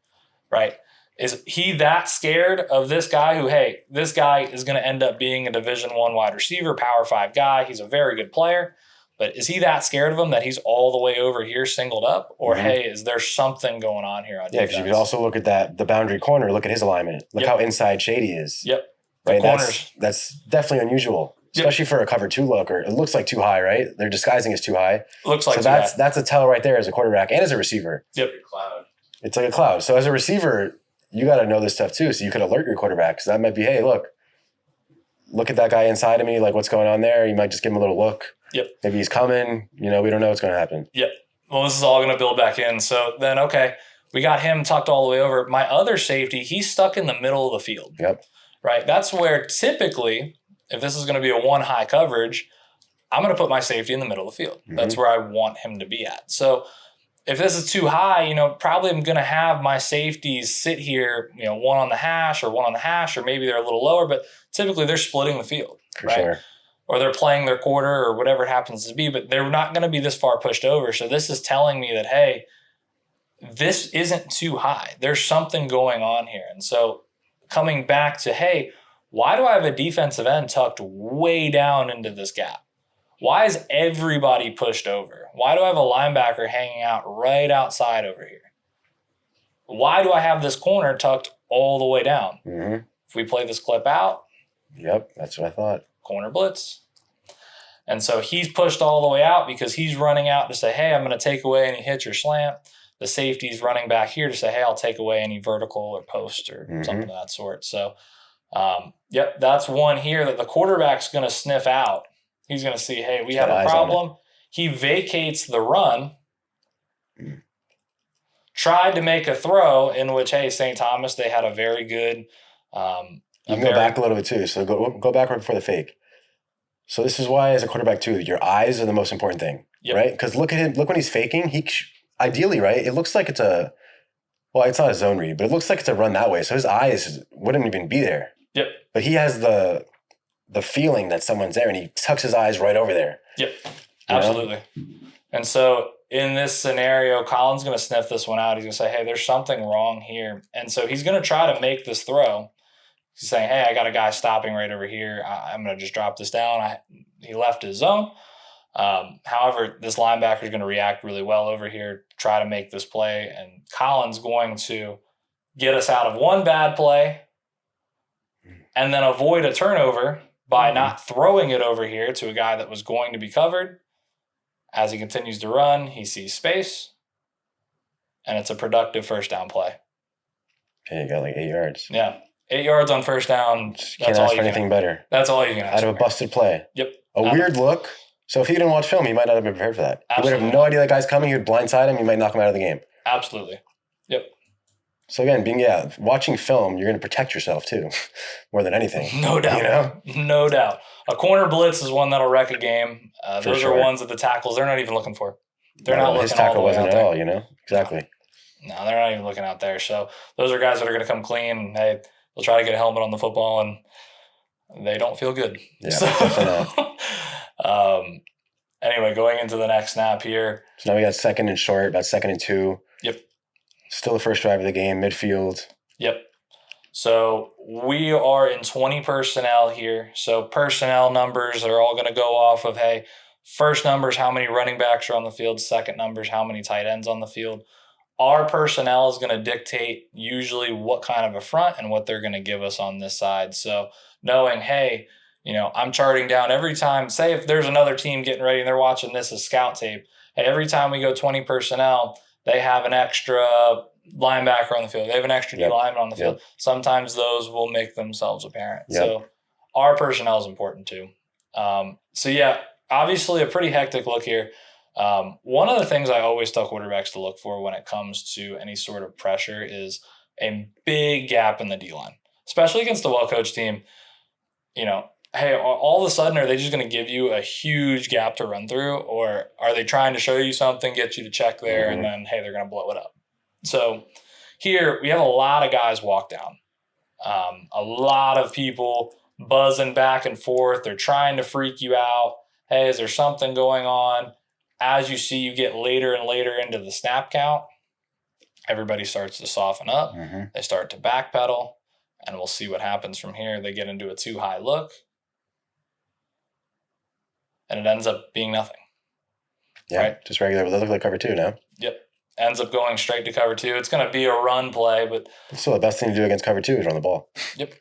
Right. Is he that scared of this guy who, hey, this guy is going to end up being a Division I wide receiver, Power 5 guy. He's a very good player. But is he that scared of him that he's all the way over here singled up? Or, hey, is there something going on here on defense? Yeah, because you could also look at the boundary corner. Look at his alignment. Look how inside Shady is. Yep. Right. That's definitely unusual, especially for a cover 2 look. Or it looks like too high, right? They're disguising as too high. Looks like so that's a tell right there as a quarterback and as a receiver. Yep. It's like a cloud. So as a receiver, you got to know this stuff too. So you could alert your quarterback. Because that might be, hey, look at that guy inside of me. Like, what's going on there? You might just give him a little look. Yep. Maybe he's coming. We don't know what's going to happen. Yep. Well, this is all going to build back in. So then, okay, we got him tucked all the way over. My other safety, he's stuck in the middle of the field. Yep. Right. That's where typically, if this is going to be a 1 high coverage, I'm going to put my safety in the middle of the field. That's where I want him to be at. So if this is too high, probably I'm going to have my safeties sit here, 1 on the hash or 1 on the hash, or maybe they're a little lower, but typically they're splitting the field. For sure. Or they're playing their quarter or whatever it happens to be, but they're not going to be this far pushed over. So this is telling me that, hey, this isn't too high. There's something going on here. And so coming back to, hey, why do I have a defensive end tucked way down into this gap? Why is everybody pushed over? Why do I have a linebacker hanging out right outside over here? Why do I have this corner tucked all the way down? If we play this clip out. Yep, that's what I thought. Corner blitz. And so he's pushed all the way out because he's running out to say, hey, I'm going to take away any hitch or slant. The safety's running back here to say, hey, I'll take away any vertical or post or something of that sort. So, that's one here that the quarterback's going to sniff out. He's going to see, hey, we have a problem. He vacates the run, tried to make a throw in which, hey, St. Thomas, they had a very good you can go back a little bit too. So go back right before the fake. So this is why, as a quarterback too, your eyes are the most important thing. Yep. right? Because look at him. Look when he's faking. Ideally, right? It looks like it's it's not a zone read, but it looks like it's a run that way. So his eyes wouldn't even be there. Yep. But he has the feeling that someone's there, and he tucks his eyes right over there. Yep. Absolutely. And so in this scenario, Colin's going to sniff this one out. He's going to say, hey, there's something wrong here. And so he's going to try to make this throw. He's saying, hey, I got a guy stopping right over here. I'm going to just drop this down. He left his zone. However, this linebacker is going to react really well over here, try to make this play. And Colin's going to get us out of one bad play and then avoid a turnover by not throwing it over here to a guy that was going to be covered. As he continues to run, he sees space, and it's a productive first down play. Okay, you got like 8 yards. Yeah. 8 yards on first down. Can't ask for anything better. That's all you can ask for. Out of a busted play. Yep. A weird look. So if he didn't watch film, he might not have been prepared for that. Absolutely. He would have no idea that guy's coming. He would blindside him. He might knock him out of the game. Absolutely. Yep. So again, watching film, you're going to protect yourself too, more than anything. No doubt. You know? No doubt. A corner blitz is one that'll wreck a game. Those are ones that the tackles, they're not even looking for. They're not looking his tackle all the way wasn't out at there. all, you know? Exactly. No, they're not even looking out there. So those are guys that are going to come clean. And hey, they'll try to get a helmet on the football, and they don't feel good. Yeah, definitely not. Anyway, going into the next snap here. So now we got 2nd and short, about 2nd and 2. Yep. Still the first drive of the game, midfield. Yep. So we are in 20 personnel here. So personnel numbers are all going to go off of, hey, first numbers, how many running backs are on the field. Second numbers, how many tight ends on the field. Our personnel is going to dictate usually what kind of a front and what they're going to give us on this side. So knowing, hey, you know, I'm charting down every time. Say if there's another team getting ready and they're watching this as scout tape. Hey, every time we go 20 personnel, they have an extra linebacker on the field. They have an extra D lineman on the field. Sometimes those will make themselves apparent. So our personnel is important too. Obviously a pretty hectic look here. One of the things I always tell quarterbacks to look for when it comes to any sort of pressure is a big gap in the D-line, especially against a well-coached team. You know, hey, all of a sudden, are they just going to give you a huge gap to run through, or are they trying to show you something, get you to check there, and then, hey, they're going to blow it up? So here we have a lot of guys walk down, a lot of people buzzing back and forth. They're trying to freak you out. Hey, is there something going on? As you see, you get later and later into the snap count, everybody starts to soften up. They start to backpedal, and we'll see what happens from here. They get into a too high look, and it ends up being nothing. Yeah, right? Just regular. They look like cover 2 now. Yep. Ends up going straight to cover 2. It's going to be a run play, but still the best thing to do against cover 2 is run the ball. Yep.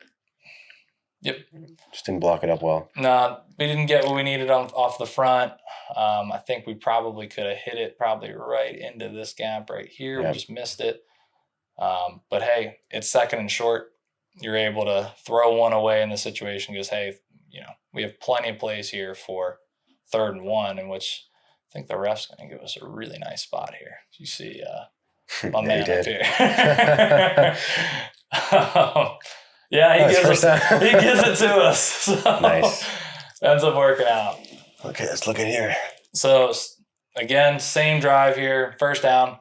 Just didn't block it up well. No, we didn't get what we needed off the front. I think we probably could have hit it probably right into this gap right here. We just missed it. But hey, it's 2nd and short. You're able to throw one away in the situation because, hey, you know, we have plenty of plays here for 3rd and 1, in which I think the ref's going to give us a really nice spot here. You see my man up here. He gives it to us. So nice. Ends up working out. Okay, let's look in here. So, again, same drive here, first down.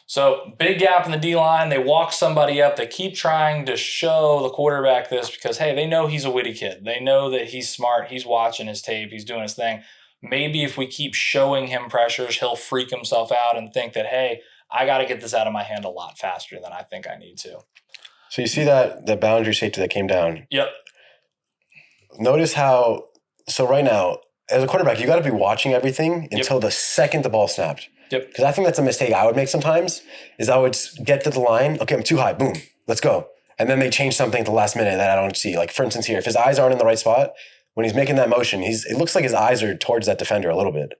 So, big gap in the D-line. They walk somebody up. They keep trying to show the quarterback this because, hey, they know he's a witty kid. They know that he's smart. He's watching his tape. He's doing his thing. Maybe if we keep showing him pressures, he'll freak himself out and think that, hey, I got to get this out of my hand a lot faster than I think I need to. So you see the boundary safety that came down? Yep. Notice how – so right now, as a quarterback, you got to be watching everything until the second the ball snapped. Yep. Because I think that's a mistake I would make sometimes is I would get to the line, okay, I'm too high, boom, let's go. And then they change something at the last minute that I don't see. Like, for instance, here, if his eyes aren't in the right spot, when he's making that motion, it looks like his eyes are towards that defender a little bit.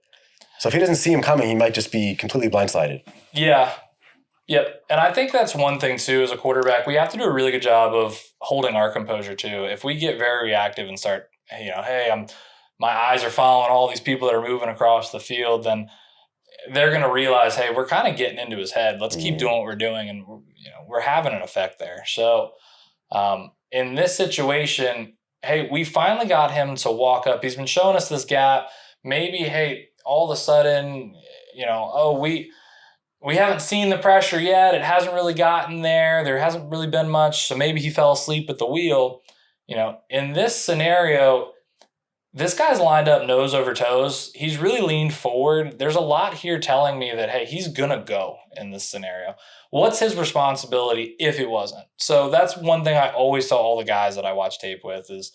So if he doesn't see him coming, he might just be completely blindsided. Yeah. Yep. And I think that's one thing, too, as a quarterback. We have to do a really good job of holding our composure, too. If we get very reactive and start, you know, hey, my eyes are following all these people that are moving across the field, then they're going to realize, hey, we're kind of getting into his head. Let's keep doing what we're doing. And, you know, we're having an effect there. So in this situation, hey, we finally got him to walk up. He's been showing us this gap. maybe, hey, all of a sudden, we haven't seen the pressure yet. It hasn't really gotten there. There hasn't really been much. So maybe he fell asleep at the wheel. In this scenario, this guy's lined up nose over toes. He's really leaned forward. There's a lot here telling me that, hey, he's going to go in this scenario. What's his responsibility if it wasn't? So that's one thing I always tell all the guys that I watch tape with is,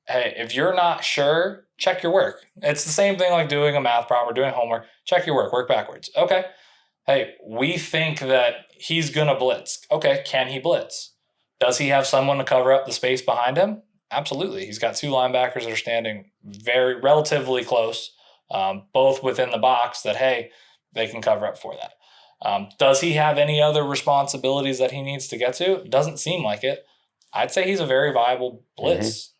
hey, if you're not sure, check your work. It's the same thing like doing a math problem or doing homework. Check your work backwards. Okay. Hey, we think that he's going to blitz. Okay, can he blitz? Does he have someone to cover up the space behind him? Absolutely. He's got two linebackers that are standing relatively close, both within the box that, hey, they can cover up for that. Does he have any other responsibilities that he needs to get to? Doesn't seem like it. I'd say he's a very viable blitz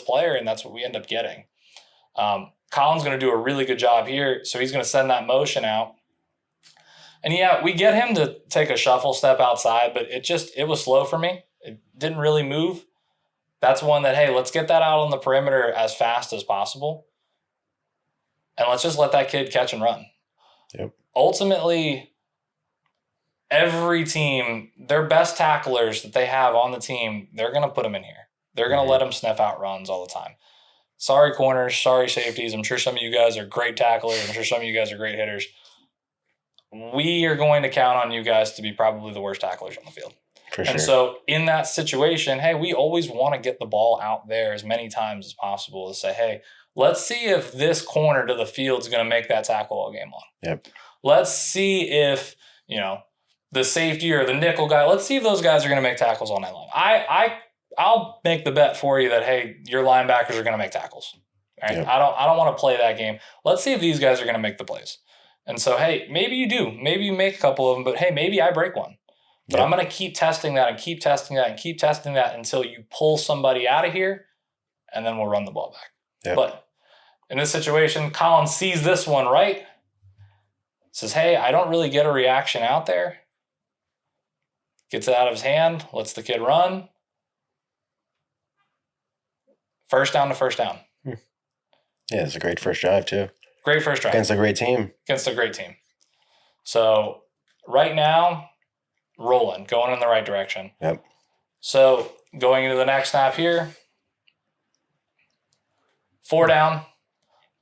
player, and that's what we end up getting. Colin's going to do a really good job here, so he's going to send that motion out. And yeah, we get him to take a shuffle step outside, but it was slow for me. It didn't really move. That's one that, hey, let's get that out on the perimeter as fast as possible. And let's just let that kid catch and run. Yep. Ultimately, every team, their best tacklers that they have on the team, they're going to put them in here. They're going to let them sniff out runs all the time. Sorry, corners. Sorry, safeties. I'm sure some of you guys are great tacklers. I'm sure some of you guys are great hitters. We are going to count on you guys to be probably the worst tacklers on the field. And so in that situation, hey, we always want to get the ball out there as many times as possible to say, hey, let's see if this corner to the field is going to make that tackle all game long. Yep. Let's see if, the safety or the nickel guy, let's see if those guys are going to make tackles all night long. I'll make the bet for you that, hey, your linebackers are going to make tackles. Right? Yep. I don't want to play that game. Let's see if these guys are going to make the plays. And so, hey, maybe you do. Maybe you make a couple of them, but hey, maybe I break one. But I'm going to keep testing that and keep testing that and keep testing that until you pull somebody out of here, and then we'll run the ball back. Yep. But in this situation, Colin sees this one, right? Says, hey, I don't really get a reaction out there. Gets it out of his hand, lets the kid run. First down to first down. Yeah, it's a great first drive, too. Great first drive. Against a great team. Against a great team. So right now, rolling, going in the right direction. Yep. So going into the next snap here, 4 down.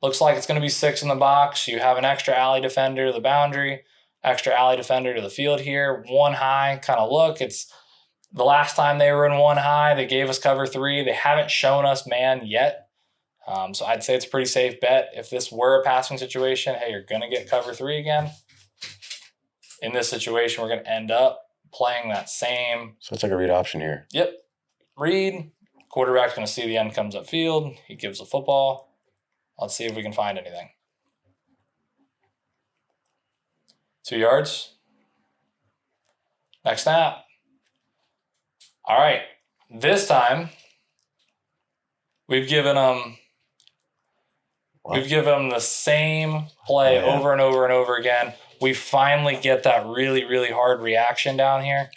Looks like it's going to be 6 in the box. You have an extra alley defender to the boundary, extra alley defender to the field here. 1 high kind of look. It's the last time they were in 1 high, they gave us cover 3. They haven't shown us man yet. So I'd say it's a pretty safe bet. If this were a passing situation, hey, you're going to get cover 3 again. In this situation, we're going to end up playing that same. So it's like a read option here. Yep. Read. Quarterback's going to see the end comes upfield. He gives the football. Let's see if we can find anything. 2 yards. Next snap. All right. This time, we've given them the same play over and over and over again. We finally get that really, really hard reaction down here.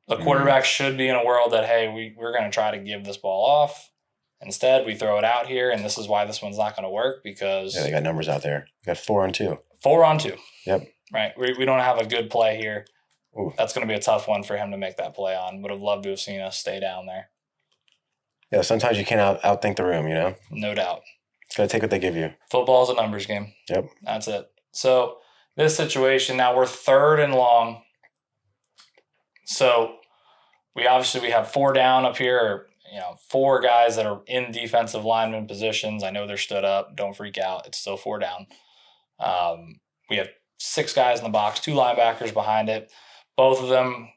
The quarterback should be in a world that, hey, we're going to try to give this ball off. Instead, we throw it out here, and this is why this one's not going to work because... Yeah, they got numbers out there. You got 4 on 2. 4 on 2. Yep. Right. We don't have a good play here. Ooh. That's going to be a tough one for him to make that play on. Would have loved to have seen us stay down there. Yeah, sometimes you can't outthink the room, No doubt. Got to take what they give you. Football is a numbers game. Yep. That's it. So this situation, now we're 3rd and long. So we have 4 down up here, 4 guys that are in defensive lineman positions. I know they're stood up. Don't freak out. It's still 4 down. We have 6 guys in the box, 2 linebackers behind it. Both of them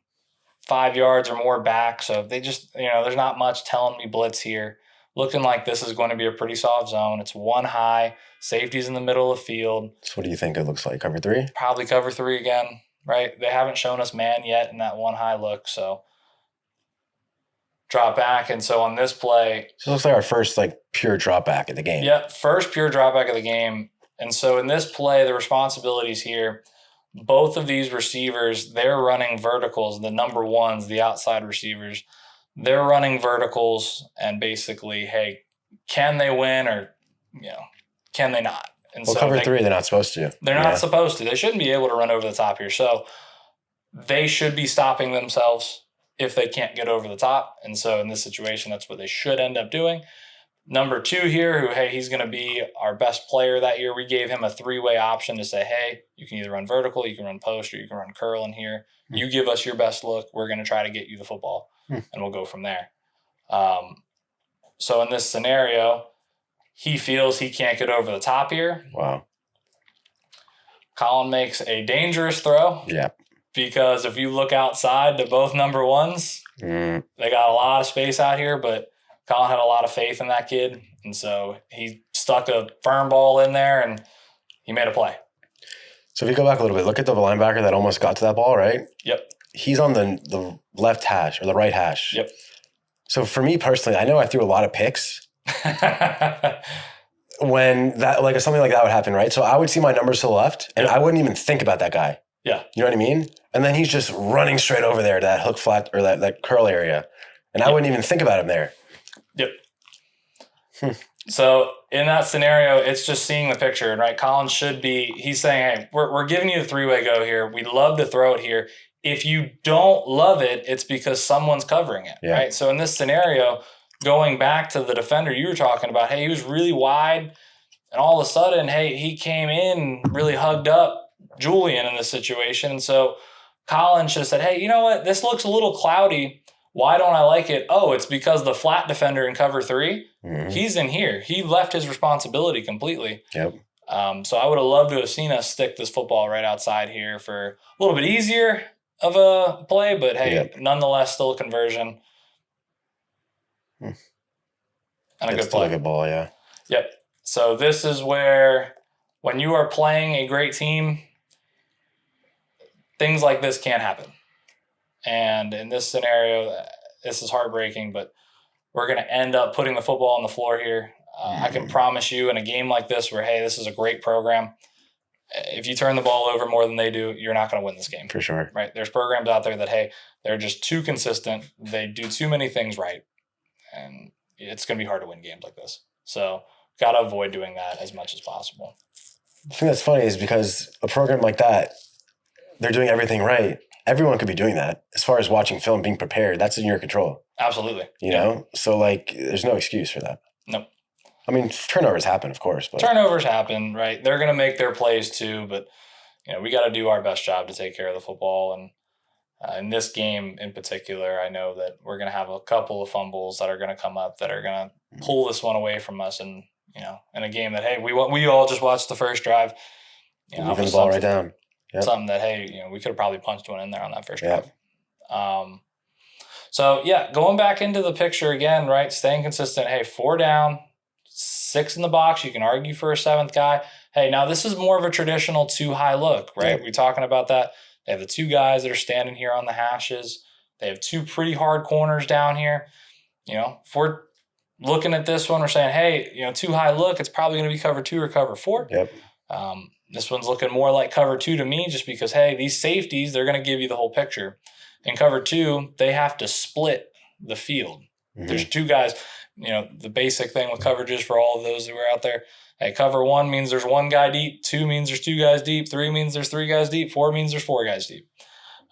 5 yards or more back. So they just, there's not much telling me blitz here. Looking like this is going to be a pretty soft zone. It's 1 high. Safety's in the middle of the field. So what do you think it looks like? Cover 3? Probably cover 3 again, right? They haven't shown us man yet in that 1 high look. So drop back. And so on this play. So it looks like our first pure drop back of the game. Yeah, first pure drop back of the game. And so in this play, the responsibilities here, both of these receivers, they're running verticals. The number ones, the outside receivers, they're running verticals and basically, hey, can they win or can they not? And Well, so cover 3, they're not supposed to. They're not supposed to. They shouldn't be able to run over the top here. So they should be stopping themselves if they can't get over the top. And so in this situation, that's what they should end up doing. Number 2 here, he's going to be our best player that year. We gave him a 3-way option to say, hey, you can either run vertical, you can run post, or you can run curl in here. You give us your best look. We're going to try to get you the football, and we'll go from there. So in this scenario, he feels he can't get over the top here. Wow. Colin makes a dangerous throw. Yeah. Because if you look outside to both number 1s, they got a lot of space out here, but Colin had a lot of faith in that kid. And so he stuck a firm ball in there and he made a play. So if you go back a little bit, look at the linebacker that almost got to that ball, right? Yep. He's on the left hash or the right hash. Yep. So for me personally, I know I threw a lot of picks when that something like that would happen, right? So I would see my numbers to the left and I wouldn't even think about that guy. Yeah. You know what I mean? And then he's just running straight over there to that hook flat or that curl area. And I wouldn't even think about him there. Yep. So in that scenario, it's just seeing the picture, right? Colin should be, he's saying, hey, we're giving you the 3-way go here. We'd love to throw it here. If you don't love it, it's because someone's covering it, right? So in this scenario, going back to the defender you were talking about, hey, he was really wide. And all of a sudden, hey, he came in, really hugged up Julian in this situation. And so Colin should have said, hey, you know what? This looks a little cloudy. Why don't I like it? Oh, it's because the flat defender in cover 3, he's in here. He left his responsibility completely. Yep. So I would have loved to have seen us stick this football right outside here for a little bit easier of a play, but hey, nonetheless, still a conversion. And a good play. A good ball, yeah. Yep. So this is where when you are playing a great team, things like this can't happen. And in this scenario, this is heartbreaking, but we're going to end up putting the football on the floor here. I can promise you in a game like this where, hey, this is a great program, if you turn the ball over more than they do, you're not going to win this game. For sure. Right? There's programs out there that, hey, they're just too consistent. They do too many things right. And it's going to be hard to win games like this. So got to avoid doing that as much as possible. The thing that's funny is because a program like that, they're doing everything right. Everyone could be doing that. As far as watching film, being prepared, that's in your control. Absolutely. You know? So, there's no excuse for that. Nope. I mean, turnovers happen, of course. But turnovers happen, right? They're going to make their plays too, but we got to do our best job to take care of the football. And in this game in particular, I know that we're going to have a couple of fumbles that are going to come up that are going to pull this one away from us. And in a game that, hey, we all just watched the first drive. Moving the ball right down. Yep. Something that, hey, we could have probably punched one in there on that first drive. So going back into the picture again, right? Staying consistent. Hey, 4 down. 6 in the box. You can argue for a 7th guy. Hey, now this is more of a traditional 2-high look, right? We're talking about that. They have the 2 guys that are standing here on the hashes. They have 2 pretty hard corners down here. If we're looking at this one, we're saying, hey, 2-high look, it's probably going to be cover 2 or cover 4. Yep. This one's looking more like cover 2 to me just because, hey, these safeties, they're going to give you the whole picture. In cover 2, they have to split the field. Mm-hmm. There's 2 guys. The basic thing with coverages for all of those that were out there. Hey, cover 1 means there's 1 guy deep. 2 means there's 2 guys deep. 3 means there's 3 guys deep. 4 means there's 4 guys deep.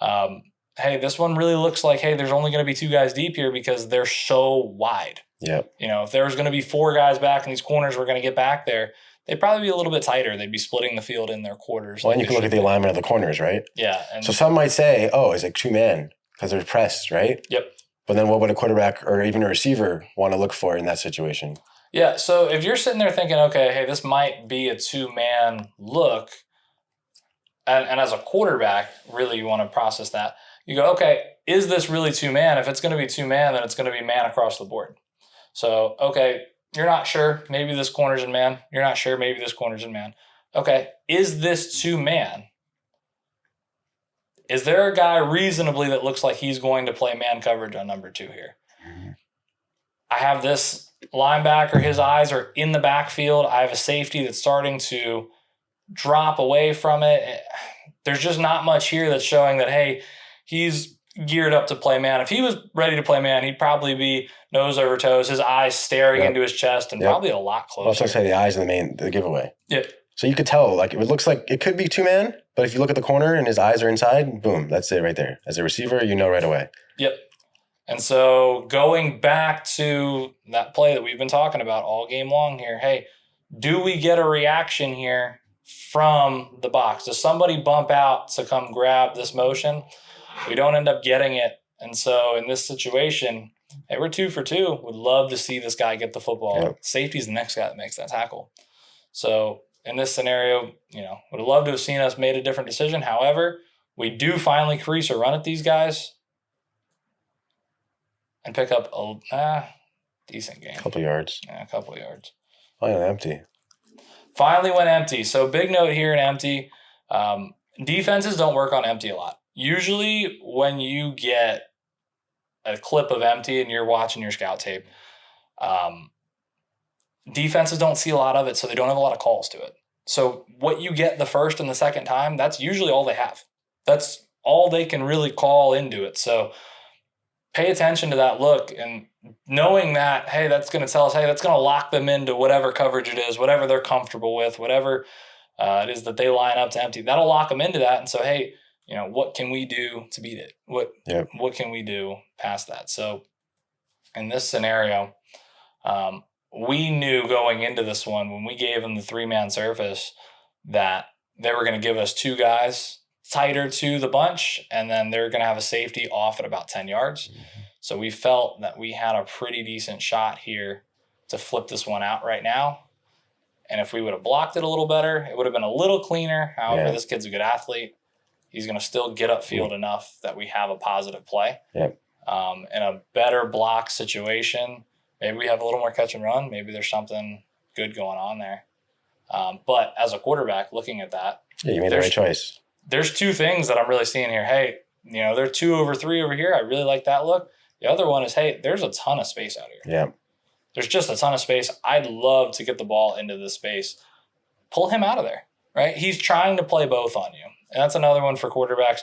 Hey, this one really looks like, hey, there's only going to be 2 guys deep here because they're so wide. Yep. If there was going to be 4 guys back and these corners were going to get back there, they'd probably be a little bit tighter. They'd be splitting the field in their quarters. Well, and you can look at the alignment of the corners, right? Yeah. And so some might say, oh, it's like 2-man because they're pressed, right? Yep. But then what would a quarterback or even a receiver want to look for in that situation? Yeah, so if you're sitting there thinking, okay, hey, this might be a 2-man look, and as a quarterback, really you want to process that. You go, okay, is this really 2-man? If it's going to be 2-man, then it's going to be man across the board. So, okay, you're not sure. Maybe this corner's in man. You're not sure. Maybe this corner's in man. Okay, is this 2-man? Is there a guy reasonably that looks like he's going to play man coverage on number 2 here? I have this linebacker, his eyes are in the backfield. I have a safety that's starting to drop away from it. There's just not much here that's showing that, hey, he's geared up to play man. If he was ready to play man, he'd probably be nose over toes, his eyes staring into his chest, and probably a lot closer. I was going to say the eyes are the giveaway. Yep. So you could tell, like, it looks like it could be two-man, but if you look at the corner and his eyes are inside, boom, that's it right there. As a receiver, you know right away. Yep. And so going back to that play that we've been talking about all game long here, hey, do we get a reaction here from the box? Does somebody bump out to come grab this motion? We don't end up getting it. And so in this situation, hey, we're 2 for 2. Would love to see this guy get the football. Yep. Safety's the next guy that makes that tackle. So in this scenario, would have loved to have seen us made a different decision. However, we do finally crease a run at these guys and pick up a decent game. A couple yards. Yeah, a couple of yards. Finally empty. Finally went empty. So big note here in empty. Defenses don't work on empty a lot. Usually when you get a clip of empty and you're watching your scout tape, defenses don't see a lot of it, so they don't have a lot of calls to it. So what you get the first and the second time, that's usually all they have. That's all they can really call into it. So pay attention to that look and knowing that, hey, that's going to tell us, hey, that's going to lock them into whatever coverage it is, whatever they're comfortable with, whatever it is that they line up to empty. That'll lock them into that. And so, hey, what can we do to beat it? What can we do past that? So in this scenario, we knew going into this one, when we gave them the 3-man surface, that they were going to give us 2 guys tighter to the bunch, and then they're going to have a safety off at about 10 yards. So we felt that we had a pretty decent shot here to flip this one out right now. And if we would have blocked it a little better, it would have been a little cleaner. However, this kid's a good athlete. He's going to still get upfield enough that we have a positive play. Yep. In a better block situation, maybe we have a little more catch and run. Maybe there's something good going on there. But as a quarterback, looking at that, you made the right choice. There's 2 things that I'm really seeing here. Hey, they're 2 over 3 over here. I really like that look. The other one is, hey, there's a ton of space out here. Yeah. There's just a ton of space. I'd love to get the ball into this space. Pull him out of there, right? He's trying to play both on you. And that's another one for quarterbacks.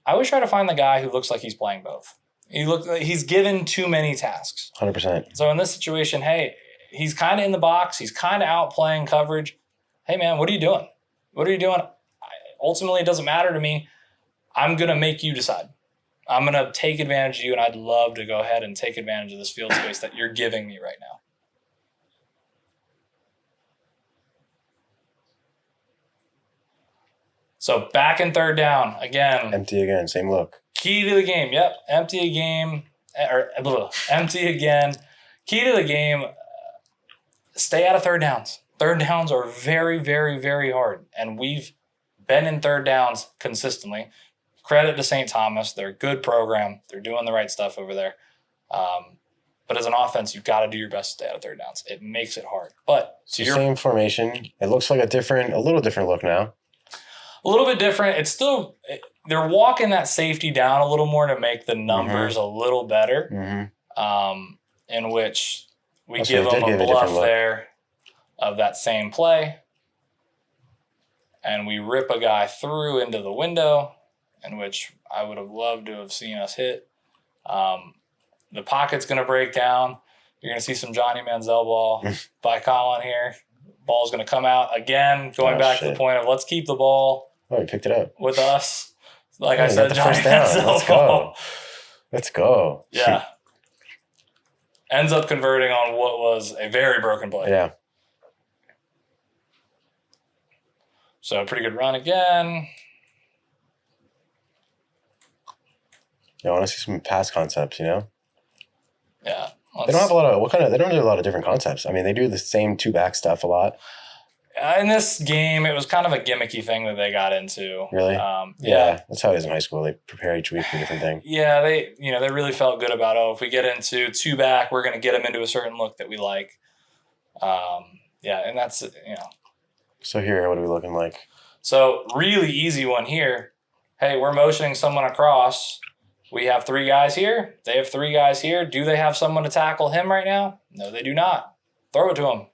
I always try to find the guy who looks like he's playing both. He's given too many tasks. 100%. So in this situation, hey, he's kind of in the box. He's kind of out playing coverage. Hey, man, what are you doing? What are you doing? Ultimately, it doesn't matter to me. I'm going to make you decide. I'm going to take advantage of you, and I'd love to go ahead and take advantage of this field space that you're giving me right now. So back in 3rd down, again. Empty again, same look. Key to the game, yep. Empty again. Key to the game, stay out of 3rd downs. 3rd downs are very, very, very hard, and we've been in 3rd downs consistently. Credit to St. Thomas. They're a good program. They're doing the right stuff over there. But as an offense, you've got to do your best to stay out of 3rd downs. It makes it hard. But it's the same formation. It looks like a little different look now. A little bit different. It's still they're walking that safety down a little more to make the numbers a little better. In which we give them a bluff there of that same play. And we rip a guy through into the window, in which I would have loved to have seen us hit. The pocket's going to break down. You're going to see some Johnny Manziel ball by Colin here. Ball's going to come out again, going back to the point of let's keep the ball. Oh, he picked it up. With us. Like I said, Johnny Manziel. Let's go. Yeah. Ends up converting on what was a very broken play. Yeah. So pretty good run again. I want to see some pass concepts, Yeah. They don't have a lot of they don't do a lot of different concepts. I mean, they do the same 2-back stuff a lot. In this game, it was kind of a gimmicky thing that they got into. Really? Yeah. That's how it is in high school. They prepare each week for a different thing. Yeah, they really felt good about, if we get into 2-back, we're going to get them into a certain look that we like. And that's, So here, what are we looking like? So really easy one here. Hey, we're motioning someone across. We have 3 guys here. They have 3 guys here. Do they have someone to tackle him right now? No, they do not. Throw it to him.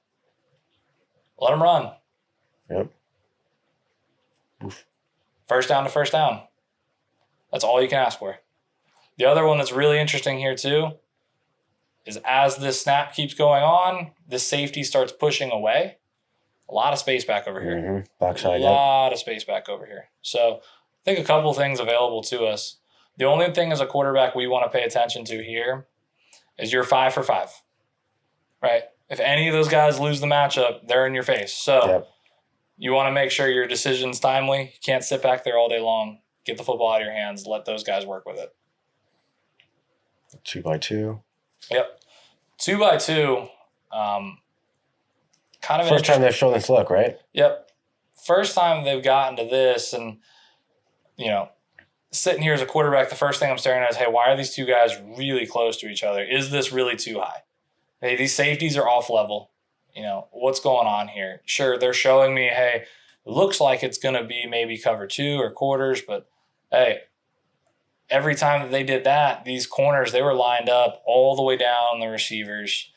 Let him run. Yep. First down to first down. That's all you can ask for. The other one that's really interesting here too is as this snap keeps going on, the safety starts pushing away. A lot of space back over here. Mm-hmm. Backside, a lot of space back over here. So I think a couple things available to us. The only thing as a quarterback we want to pay attention to here is you're 5 for 5, right? If any of those guys lose the matchup, they're in your face. So you want to make sure your decision's timely. You can't sit back there all day long. Get the football out of your hands. Let those guys work with it. 2x2. Yep. 2x2. Kind of first time they've shown this look, right? Yep. First time they've gotten to this, and sitting here as a quarterback, the first thing I'm staring at is, hey, why are these two guys really close to each other? Is this really too high? Hey, these safeties are off level. What's going on here? Sure, they're showing me, hey, it looks like it's going to be maybe cover 2 or quarters, but hey, every time that they did that, these corners, they were lined up all the way down the receivers.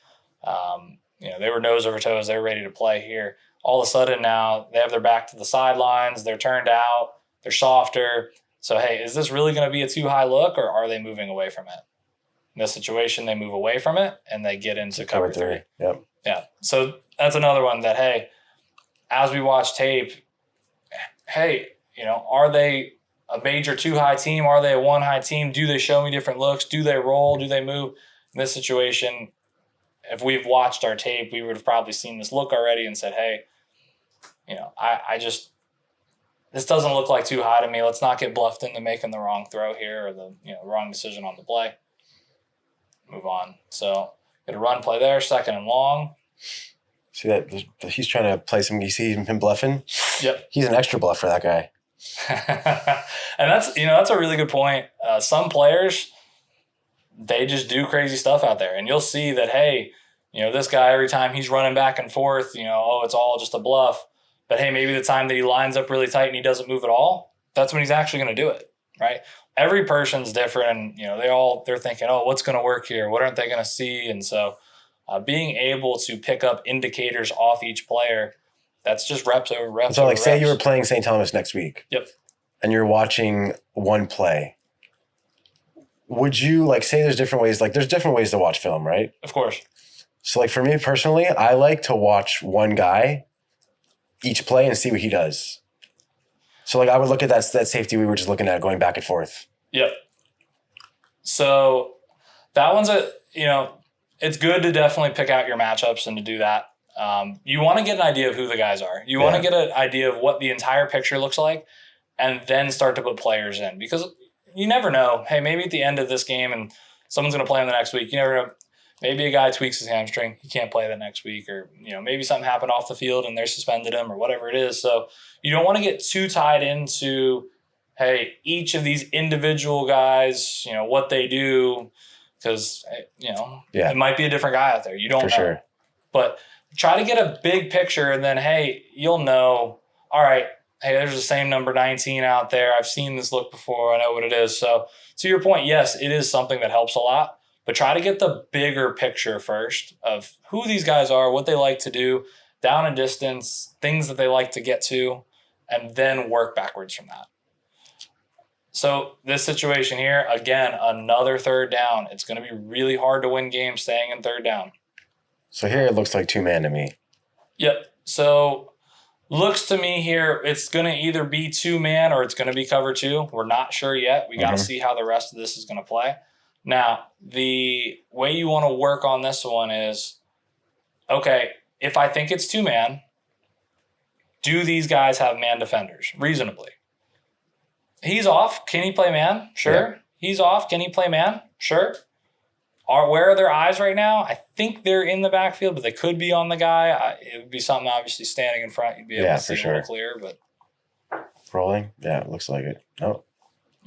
They were nose over toes. They were ready to play here. All of a sudden now they have their back to the sidelines. They're turned out. They're softer. So, hey, is this really going to be a too high look, or are they moving away from it? In this situation, they move away from it and they get into cover 3. Yep. Yeah. So that's another one that, hey, as we watch tape, hey, are they a major 2-high team? Are they a 1-high team? Do they show me different looks? Do they roll? Do they move? In this situation, if we've watched our tape, we would have probably seen this look already and said, hey, this doesn't look like too high to me. Let's not get bluffed into making the wrong throw here or the wrong decision on the play. Move on. So get a run play there, 2nd and long. See that he's trying to play some. You see him bluffing. Yep. He's an extra bluffer, that guy. And that's a really good point. Some players, they just do crazy stuff out there, and you'll see that, hey, this guy, every time he's running back and forth, it's all just a bluff. But hey, maybe the time that he lines up really tight and he doesn't move at all, that's when he's actually going to do it, right? Every person's different, and they're thinking, oh, what's going to work here? What aren't they going to see? And so being able to pick up indicators off each player, that's just reps over reps. So, over say reps. you were playing St. Thomas next week. Yep. And you're watching one play. Would you, say there's different ways, there's different ways to watch film, right? Of course. So, for me personally, I like to watch one guy each play and see what he does. So, I would look at that safety we were just looking at going back and forth. Yep. So that one's it's good to definitely pick out your matchups and to do that. You want to get an idea of who the guys are. You want to get an idea of what the entire picture looks like, and then start to put players in, because you never know. Hey, maybe at the end of this game and someone's going to play him the next week. You never know. Maybe a guy tweaks his hamstring. He can't play the next week, or maybe something happened off the field and they're suspended him or whatever it is. So you don't want to get too tied into, hey, each of these individual guys, what they do, because it might be a different guy out there. You don't know. Sure. But try to get a big picture, and then, hey, you'll know, all right, hey, there's the same number 19 out there. I've seen this look before. I know what it is. So to your point, yes, it is something that helps a lot. But try to get the bigger picture first of who these guys are, what they like to do, down and distance, things that they like to get to, and then work backwards from that. So this situation here, again, another 3rd down. It's going to be really hard to win games staying in 3rd down. So here it looks like 2-man to me. Yep. So looks to me here, it's going to either be 2-man or it's going to be cover 2. We're not sure yet. We got to see how the rest of this is going to play. Now, the way you want to work on this one is, okay, if I think it's 2-man, do these guys have man defenders reasonably? He's off. Can he play man? Sure. Yeah. He's off. Can he play man? Sure. Where are their eyes right now? I think they're in the backfield, but they could be on the guy. It would be something obviously standing in front. You'd be able to see a little clear. But rolling? Yeah, it looks like it. Oh.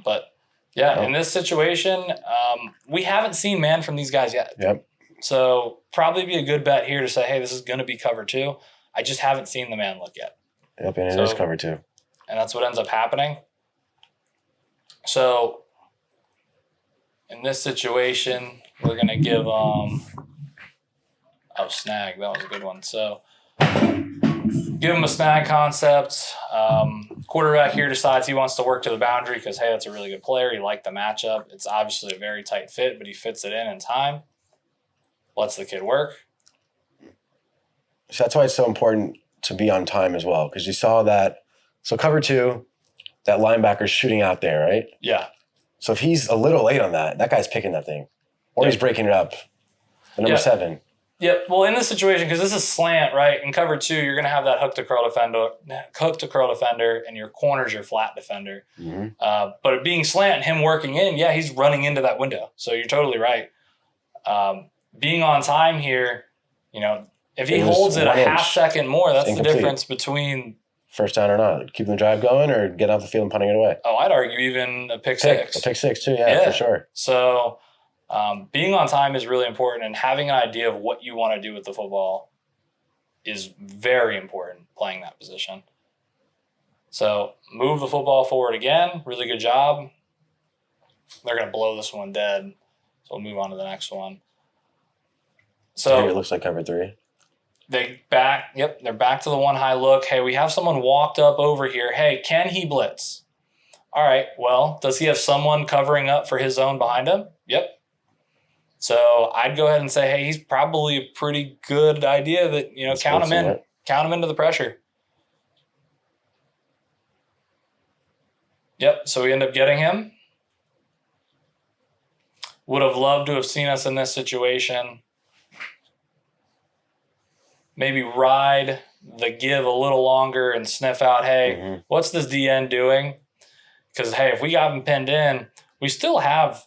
But in this situation, we haven't seen man from these guys yet. Yep. So probably be a good bet here to say, hey, this is going to be cover 2. I just haven't seen the man look yet. Yep, and it is cover 2. And that's what ends up happening. So in this situation, we're going to give snag. That was a good one. So Give him a snag concept. Quarterback here decides he wants to work to the boundary because, hey, that's a really good player. He liked the matchup. It's obviously a very tight fit, but he fits it in time. Lets the kid work. So that's why it's so important to be on time as well, because you saw that. So cover 2, that linebacker's shooting out there, right? Yeah. So if he's a little late on that, that guy's picking that thing. Or he's breaking it up. The number 7. Yep. Well, in this situation, because this is slant, right? In cover 2, you're going to have that hook to curl defender, and your corner's your flat defender. Mm-hmm. But it being slant and him working in, yeah, he's running into that window. So you're totally right. Being on time here, if he holds it a half second more, that's the difference between first down or not, keeping the drive going or getting off the field and punting it away. Oh, I'd argue even a pick six. A pick 6 too, yeah, for sure. So being on time is really important, and having an idea of what you want to do with the football is very important playing that position. So move the football forward again. Really good job. They're going to blow this one dead. So we'll move on to the next one. So here it looks like cover 3. They're back to the one high look. Hey, we have someone walked up over here. Hey, can he blitz? All right, well, does he have someone covering up for his zone behind him? Yep. So I'd go ahead and say, hey, he's probably a pretty good idea that, count him in. Count him into the pressure. Yep, so we end up getting him. Would have loved to have seen us in this situation. Maybe ride the give a little longer and sniff out, hey, what's this DN doing? Because, hey, if we got him pinned in, we still have,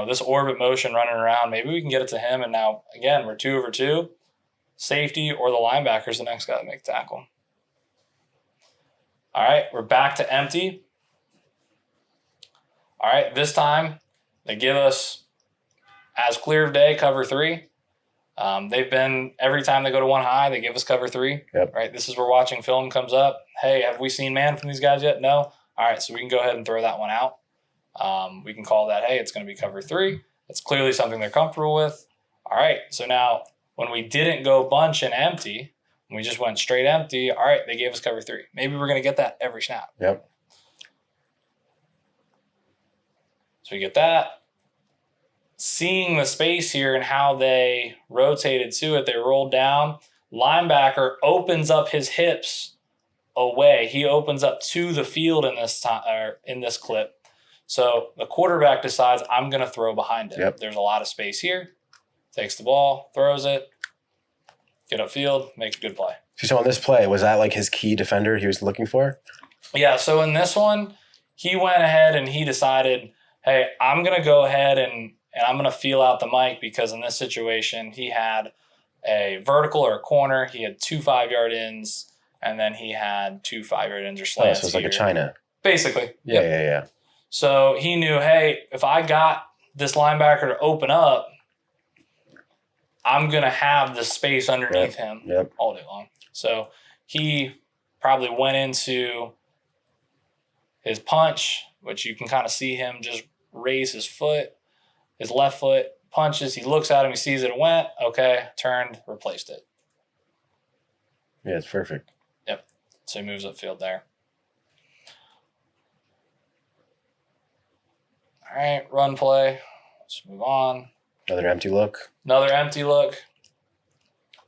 this orbit motion running around. Maybe we can get it to him. And now, again, we're 2 over 2. Safety or the linebacker's the next guy to make tackle. All right, we're back to empty. All right, this time they give us, as clear of day, cover 3. They've been, every time they go to one high, they give us cover 3. Yep. Right? This is where watching film comes up. Hey, have we seen man from these guys yet? No. All right, so we can go ahead and throw that one out. We can call that, hey, it's going to be cover 3. It's clearly something they're comfortable with. All right, so now when we didn't go bunch and empty, we just went straight empty, all right, they gave us cover 3. Maybe we're going to get that every snap. Yep. So we get that. Seeing the space here and how they rotated to it, they rolled down. Linebacker opens up his hips away. He opens up to the field in this time, or in this clip. So the quarterback decides, I'm going to throw behind him. Yep. There's a lot of space here. Takes the ball, throws it, get upfield, makes a good play. So on this play, was that like his key defender he was looking for? Yeah, so in this one, he went ahead and he decided, hey, I'm going to go ahead and I'm going to feel out the mic, because in this situation, he had a vertical or a corner. He had 2 5-yard ins, and then he had 2 5-yard ins or slants. So it's like a China. Basically. Yeah, Yep. yeah. So he knew, hey, if I got this linebacker to open up, I'm going to have the space underneath him all day long. So he probably went into his punch, which you can kind of see him just raise his foot. His left foot punches. He looks at him. He sees it went. Okay, turned, replaced it. Yeah, it's perfect. Yep. So he moves upfield there. All right, run play. Let's move on. Another empty look. Another empty look.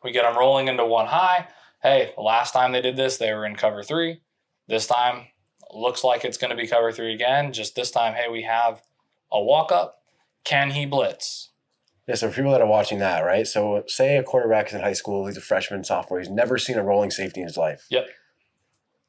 We get them rolling into one high. Hey, the last time they did this, they were in cover 3. This time, looks like it's going to be cover 3 again. Just this time, hey, we have a walk-up. Can he blitz? Yeah, so for people that are watching that, right? So say a quarterback is in high school, he's a freshman, sophomore, he's never seen a rolling safety in his life. Yep.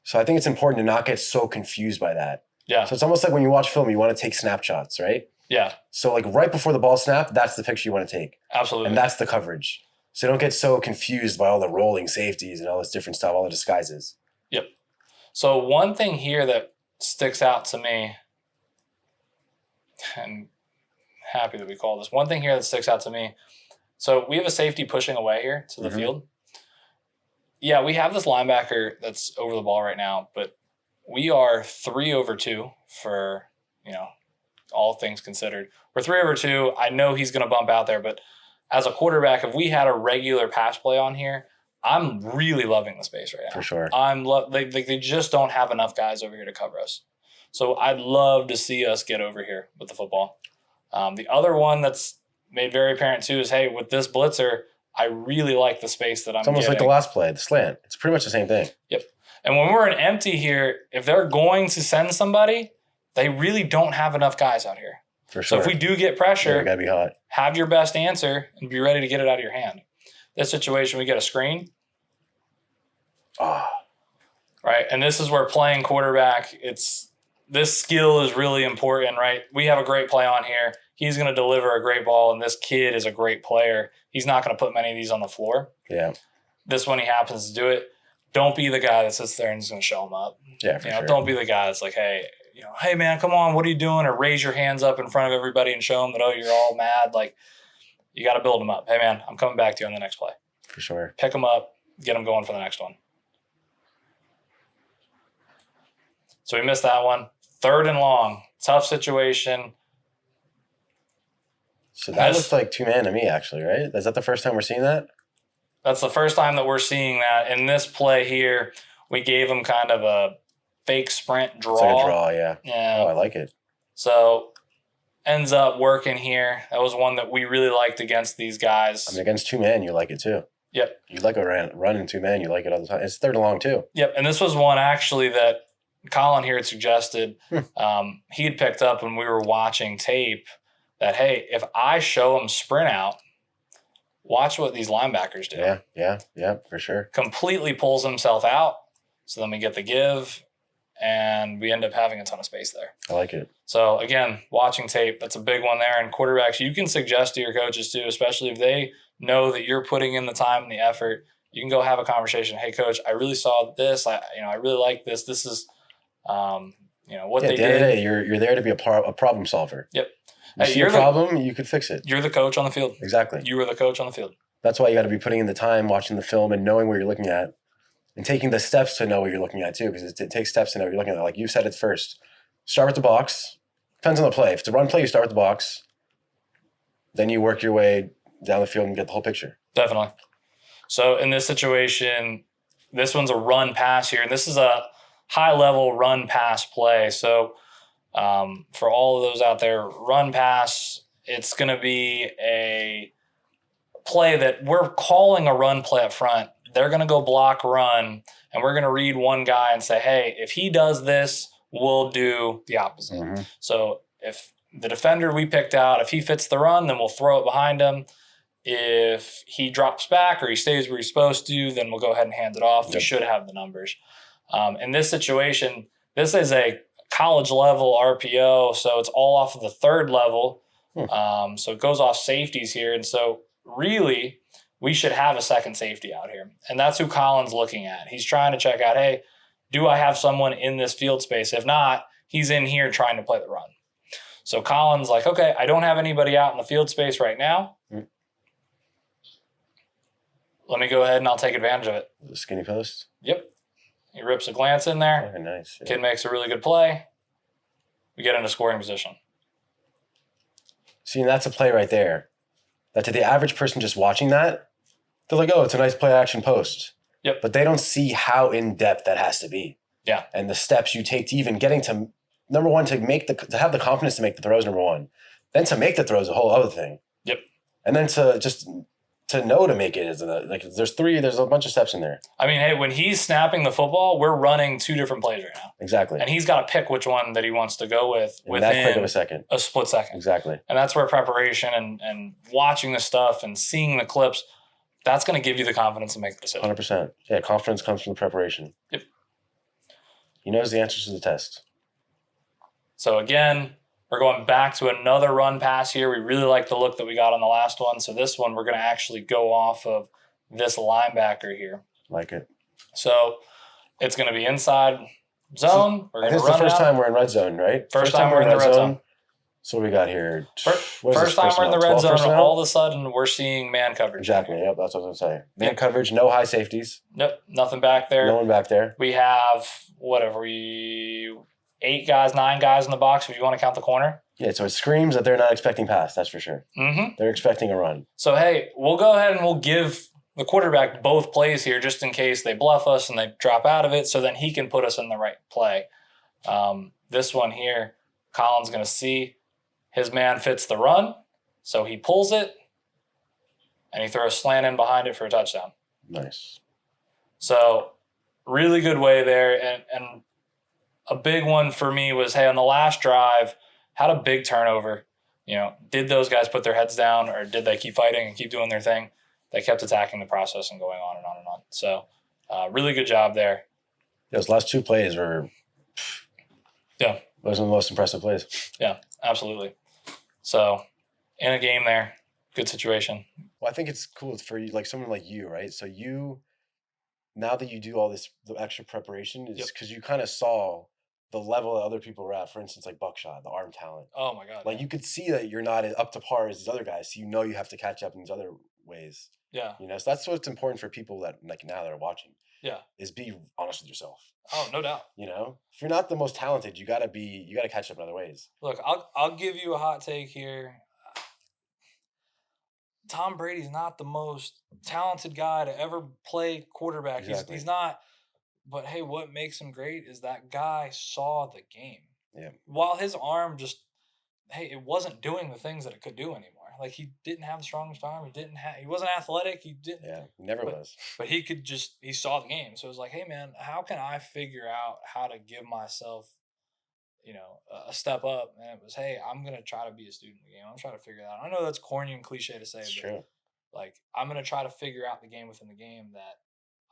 So I think it's important to not get so confused by that. Yeah. So it's almost like when you watch film, you want to take snapshots, right? Yeah. So like right before the ball snap, that's the picture you want to take. Absolutely. And that's the coverage. So don't get so confused by all the rolling safeties and all this different stuff, all the disguises. Yep. So one thing here that sticks out to me, and happy that we call this, one thing here that sticks out to me, so we have a safety pushing away here to the field. Yeah, we have this linebacker that's over the ball right now, but we are 3 over 2 for, all things considered. We're 3 over 2. I know he's going to bump out there, but as a quarterback, if we had a regular pass play on here, I'm really loving the space right now. For sure. They just don't have enough guys over here to cover us. So I'd love to see us get over here with the football. The other one that's made very apparent too is, hey, with this blitzer, I really like the space that I'm It's almost getting. like the last play, the slant. It's pretty much the same thing. Yep. And when we're in empty here, if they're going to send somebody, they really don't have enough guys out here. For sure. So if we do get pressure, you got to be hot. have your best answer and be ready to get it out of your hand. This situation, we get a screen. Ah. Right. And this is where playing quarterback, this skill is really important, right? We have a great play on here. He's going to deliver a great ball, and this kid is a great player. He's not going to put many of these on the floor. Yeah. This one, he happens to do it. Don't be the guy that sits there and is going to show him up. Yeah, for sure. Don't be the guy that's like, hey, hey man, come on, what are you doing? Or raise your hands up in front of everybody and show them that, oh, you're all mad. Like, you got to build them up. Hey man, I'm coming back to you on the next play. For sure. Pick them up, get them going for the next one. So we missed that one. 3rd and long, tough situation. So that looks like 2-man to me, actually, right? Is that the first time we're seeing that? That's the first time that we're seeing that. In this play here, we gave him kind of a fake sprint draw. It's like a draw, yeah. Yeah. Oh, I like it. So ends up working here. That was one that we really liked against these guys. I mean, against 2-man, you like it too. Yep. You like a run in 2-man, you like it all the time. It's 3rd and long too. Yep. And this was one actually that Colin here had suggested. He had picked up when we were watching tape that, hey, if I show him sprint out, watch what these linebackers do. Yeah, for sure. Completely pulls himself out. So then we get the give, and we end up having a ton of space there. I like it. So, again, watching tape, that's a big one there. And quarterbacks, you can suggest to your coaches too, especially if they know that you're putting in the time and the effort. You can go have a conversation. Hey, coach, I really saw this. I really like this. This is, what they at the did. end of the day, you're there to be a problem solver. Yep. You see a problem, you could fix it. You're the coach on the field. Exactly. You were the coach on the field. That's why you got to be putting in the time, watching the film, and knowing what you're looking at, and taking the steps to know what you're looking at too, because it takes steps to know what you're looking at. Like you said it first. Start with the box. Depends on the play. If it's a run play, you start with the box. Then you work your way down the field and get the whole picture. Definitely. So in this situation, this one's a run pass here. And this is a high-level run pass play. So for all of those out there, run pass, it's going to be a play that we're calling a run play up front. They're going to go block run, and we're going to read one guy and say, hey, if he does this, we'll do the opposite. Mm-hmm. So if the defender we picked out, if he fits the run, then we'll throw it behind him. If he drops back or he stays where he's supposed to, then we'll go ahead and hand it off. Yep. We should have the numbers. In this situation, this is a college level RPO, so it's all off of the 3rd level. So it goes off safeties here. And so really, we should have a second safety out here. And that's who Colin's looking at. He's trying to check out, hey, do I have someone in this field space? If not, he's in here trying to play the run. So Colin's like, okay, I don't have anybody out in the field space right now. Let me go ahead and I'll take advantage of it. The skinny post? Yep. He rips a glance in there. Very nice. Yeah. Kid makes a really good play. We get into scoring position. See, and that's a play right there. That to the average person just watching that, they're like, oh, it's a nice play action post. Yep. But they don't see how in-depth that has to be. Yeah. And the steps you take to even getting to, number one, to have the confidence to make the throws, number one. Then to make the throws, a whole other thing. Yep. And then to know to make it is there's a bunch of steps in there. I mean, hey, when he's snapping the football, we're running 2 different plays right now. Exactly. And he's got to pick which one that he wants to go with in within that quick of a second. a split second. Exactly. And that's where preparation and watching the stuff and seeing the clips, that's going to give you the confidence to make the decision. 100%. Yeah, confidence comes from the preparation. Yep. He knows the answers to the test. So again, we're going back to another run pass here. We really like the look that we got on the last one. So this one, we're going to actually go off of this linebacker here. Like it. So it's going to be inside zone. We're I going think to it's the run first out. time we're in red zone, right? First time we're in the red zone. So what we got here? First time we're in the red zone, all of a sudden we're seeing man coverage. Exactly. Yep, that's what I was going to say. Man Yep. coverage, no high safeties. Nope, nothing back there. No one back there. We have, 8 guys, 9 guys in the box if you want to count the corner. Yeah, so it screams that they're not expecting pass, that's for sure. Mm-hmm. They're expecting a run. So, hey, we'll go ahead and we'll give the quarterback both plays here just in case they bluff us and they drop out of it, so then he can put us in the right play. This one here, Colin's going to see his man fits the run, so he pulls it, and he throws slant in behind it for a touchdown. Nice. So really good way there, and a big one for me was, hey, on the last drive, had a big turnover. Did those guys put their heads down, or did they keep fighting and keep doing their thing? They kept attacking the process and going on and on and on. So really good job there. Those last two plays were those are the most impressive plays. Yeah, absolutely. So in a game there, good situation. Well, I think it's cool for you, like someone like you, right? So you, now that you do all this, the extra preparation is because you kind of saw the level that other people were at. For instance, like Buckshot, the arm talent. Oh my God. Like you could see that you're not up to par as these other guys. So you have to catch up in these other ways. Yeah. So that's what's important for people that like now that are watching. Yeah. Is be honest with yourself. Oh, no doubt. If you're not the most talented, you gotta catch up in other ways. Look, I'll give you a hot take here. Tom Brady's not the most talented guy to ever play quarterback. Exactly. He's not. But hey, what makes him great is that guy saw the game. Yeah. While his arm it wasn't doing the things that it could do anymore. Like he didn't have the strongest arm. He wasn't athletic. He didn't. Yeah, he never was. But he saw the game. So it was like, hey man, how can I figure out how to give myself, a step up? And it was, hey, I'm gonna try to be a student of the game. I'm trying to figure that out. I know that's corny and cliche to say, It's but true. like I'm gonna try to figure out the game within the game that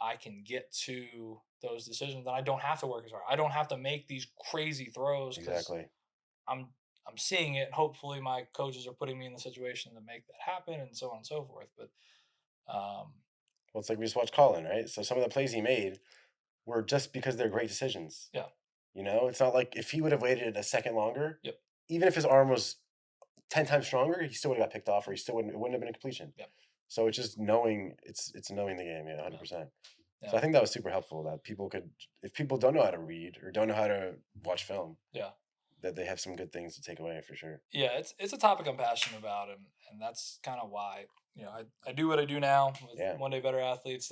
I can get to those decisions, and I don't have to work as hard. I don't have to make these crazy throws. Exactly. I'm seeing it. Hopefully, my coaches are putting me in the situation to make that happen, and so on and so forth. But well, it's like we just watched Colin, right? So some of the plays he made were just because they're great decisions. Yeah. It's not like if he would have waited a second longer. Yep. Even if his arm was 10 times stronger, he still would have got picked off, or it wouldn't have been a completion. Yep. So it's just knowing it's knowing the game, 100%. Yeah. So I think that was super helpful that people could, if people don't know how to read or don't know how to watch film, that they have some good things to take away for sure. Yeah, it's a topic I'm passionate about, and that's kind of why I do what I do now with One Day Better Athletes.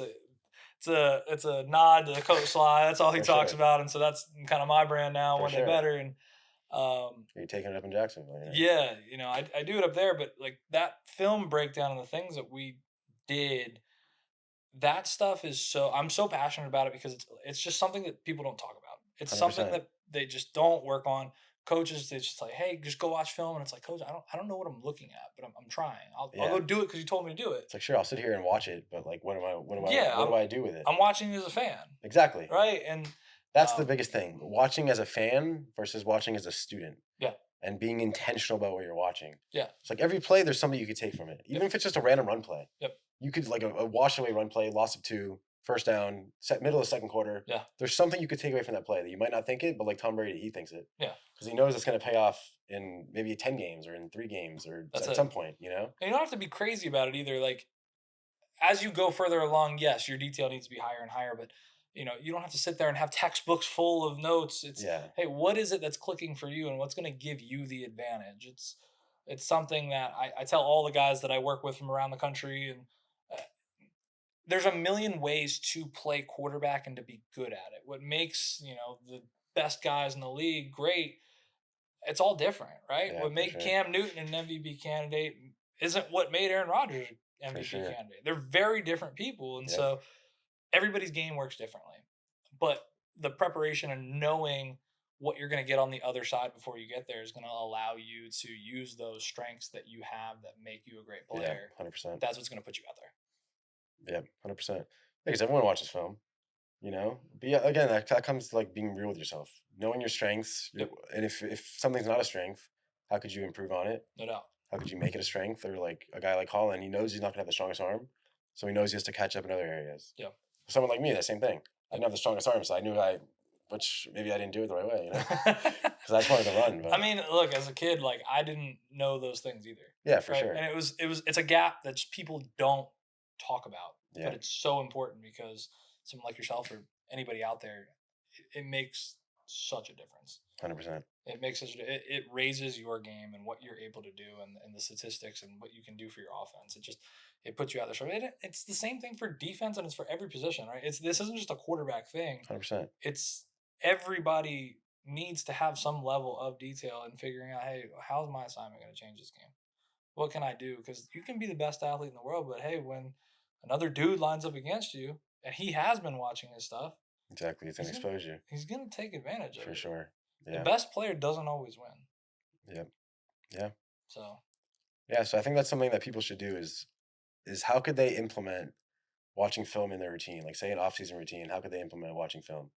It's a nod to Coach Sly. That's all he talks about, and so that's kind of my brand now, One Day Better. And you're taking it up in Jacksonville. Yeah, I do it up there, but like that film breakdown and the things that we did, that stuff is I'm so passionate about it because it's just something that people don't talk about. It's 100%. Something that they just don't work on. Coaches, they just like, hey, just go watch film, and it's like, Coach, I don't know what I'm looking at, but I'm trying. I'll go do it because you told me to do it. It's like, sure, I'll sit here and watch it, but like, what do I do with it? I'm watching as a fan. Exactly. Right, and that's the biggest thing. Watching as a fan versus watching as a student. Yeah. And being intentional about what you're watching. Yeah. It's like every play, there's something you could take from it. Even if it's just a random run play. Yep. You could, like a wash away run play, loss of 2, first down, middle of the second quarter. Yeah. There's something you could take away from that play that you might not think it, but like Tom Brady, he thinks it. Yeah. Because he knows it's going to pay off in maybe 10 games or in 3 games or at some point, And you don't have to be crazy about it either. Like, as you go further along, yes, your detail needs to be higher and higher, but you don't have to sit there and have textbooks full of notes. It's, hey, what is it that's clicking for you and what's going to give you the advantage? It's something that I tell all the guys that I work with from around the country, and there's a million ways to play quarterback and to be good at it. What makes, the best guys in the league great, it's all different, right? Yeah, what made Cam Newton an MVP candidate isn't what made Aaron Rodgers an MVP candidate. They're very different people, and so everybody's game works differently. But the preparation and knowing what you're going to get on the other side before you get there is going to allow you to use those strengths that you have that make you a great player. Yeah, 100%. That's what's going to put you out there. Yeah, 100%. Because everyone watches film, But yeah, again, that comes to like being real with yourself, knowing your strengths. And if something's not a strength, how could you improve on it? No doubt. How could you make it a strength? Or like a guy like Colin, he knows he's not going to have the strongest arm, so he knows he has to catch up in other areas. Yeah. Someone like me, the same thing. I didn't have the strongest arm, so I knew which maybe I didn't do it the right way, because I just wanted to run. But. I mean, look, as a kid, like I didn't know those things either. Yeah, for sure. And it's a gap that people don't talk about, Yeah. but it's so important because someone like yourself or anybody out there, it makes such a difference. 100%. It makes it raises your game and what you're able to do and the statistics and what you can do for your offense. It puts you out there. So it's the same thing for defense, and it's for every position, right? This isn't just a quarterback thing. 100%. It's everybody needs to have some level of detail in figuring out, hey, how's my assignment going to change this game? What can I do? Because you can be the best athlete in the world, but hey, when another dude lines up against you and he has been watching his stuff, Exactly. It's going to expose you. He's going to take advantage of it. For sure. Yeah. The best player doesn't always win. Yep. Yeah. So. Yeah. So I think that's something that people should do is how could they implement watching film in their routine? Like, say, an off-season routine, how could they implement watching film?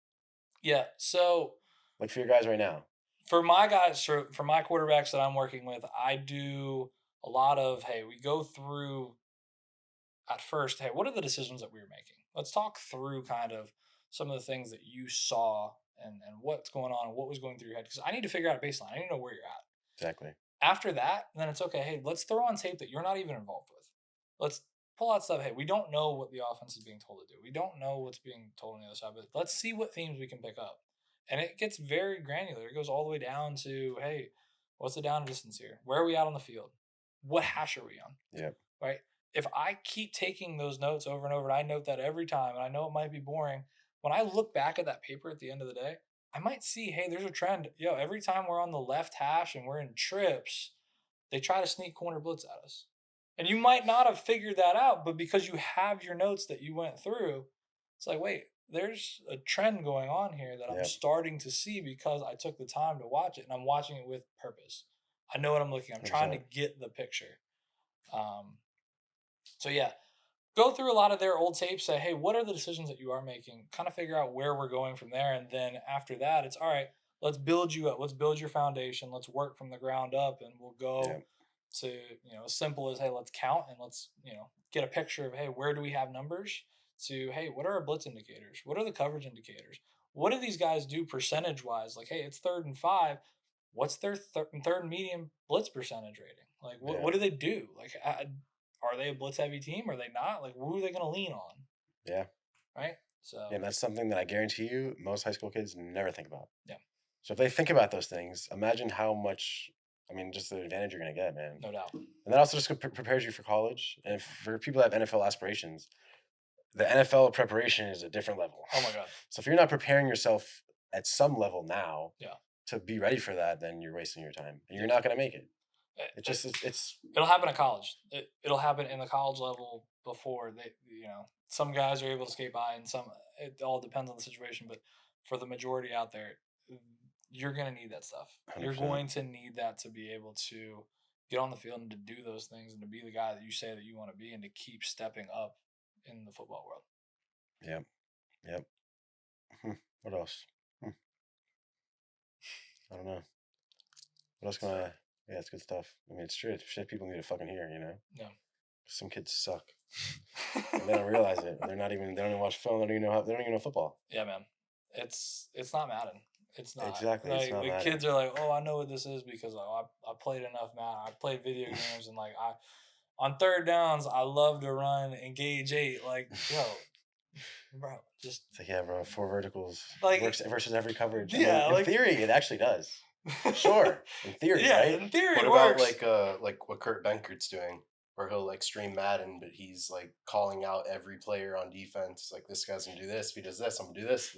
Yeah. So. Like, for your guys right now. For my guys, for my quarterbacks that I'm working with, I do a lot of, hey, we go through at first, hey, what are the decisions that we were making? Let's talk through kind of some of the things that you saw and what's going on and what was going through your head. Because I need to figure out a baseline. I need to know where you're at. Exactly. After that, then it's okay. Hey, let's throw on tape that you're not even involved with. Let's pull out stuff. Hey, we don't know what the offense is being told to do. We don't know what's being told on the other side, but let's see what themes we can pick up. And it gets very granular. It goes all the way down to, hey, what's the down distance here? Where are we out on the field? What hash are we on? Yep. Right? If I keep taking those notes over and over, and I note that every time, and I know it might be boring, when I look back at that paper at the end of the day, I might see, hey, there's a trend. Every time we're on the left hash and we're in trips, they try to sneak corner blitz at us. And you might not have figured that out, but because you have your notes that you went through, it's like, wait, there's a trend going on here that I'm starting to see because I took the time to watch it, and I'm watching it with purpose. I know what I'm looking at. I'm trying to get the picture. So, yeah, go through a lot of their old tapes, say, hey, what are the decisions that you are making? Kind of figure out where we're going from there. And then after that, it's, all right, let's build you up. Let's build your foundation. Let's work from the ground up, and we'll go to, as simple as, hey, let's count and let's, get a picture of, hey, where do we have numbers? To, hey, what are our blitz indicators? What are the coverage indicators? What do these guys do percentage-wise? Like, hey, it's 3rd and 5. What's their third and medium blitz percentage rating? Like, what do they do? Like, are they a blitz-heavy team? Are they not? Like, who are they going to lean on? Yeah. Right? So. Yeah, and that's something that I guarantee you most high school kids never think about. Yeah. So if they think about those things, imagine how much, just the advantage you're going to get, man. No doubt. And that also just prepares you for college. And for people that have NFL aspirations, the NFL preparation is a different level. Oh, my God. So if you're not preparing yourself at some level now to be ready for that, then you're wasting your time. And you're not going to make it. It'll happen at college. It'll happen in the college level before they, some guys are able to skate by and some, it all depends on the situation. But for the majority out there, you're going to need that stuff. 100%. You're going to need that to be able to get on the field and to do those things and to be the guy that you say that you want to be and to keep stepping up in the football world. Yep. What else? I don't know. What else can I... Yeah, it's good stuff. It's true. It's shit people need to fucking hear, Yeah. Some kids suck. And they don't realize it. They don't even watch film. They don't even know football. Yeah, man. It's not Madden. It's not. Exactly. Like, it's not the Madden. kids are like, oh, I know what this is because I played enough Madden. I played video games and on 3rd downs, I love to run engage 8. Like, yo, bro, just. It's like, yeah, bro, 4 verticals works versus every coverage. Yeah. In theory, it actually does. Sure. In theory, right? In theory, what it about works. like what Kurt Benkert's doing, where he'll stream Madden, but he's calling out every player on defense. Like, this guy's gonna do this. If he does this, I'm gonna do this.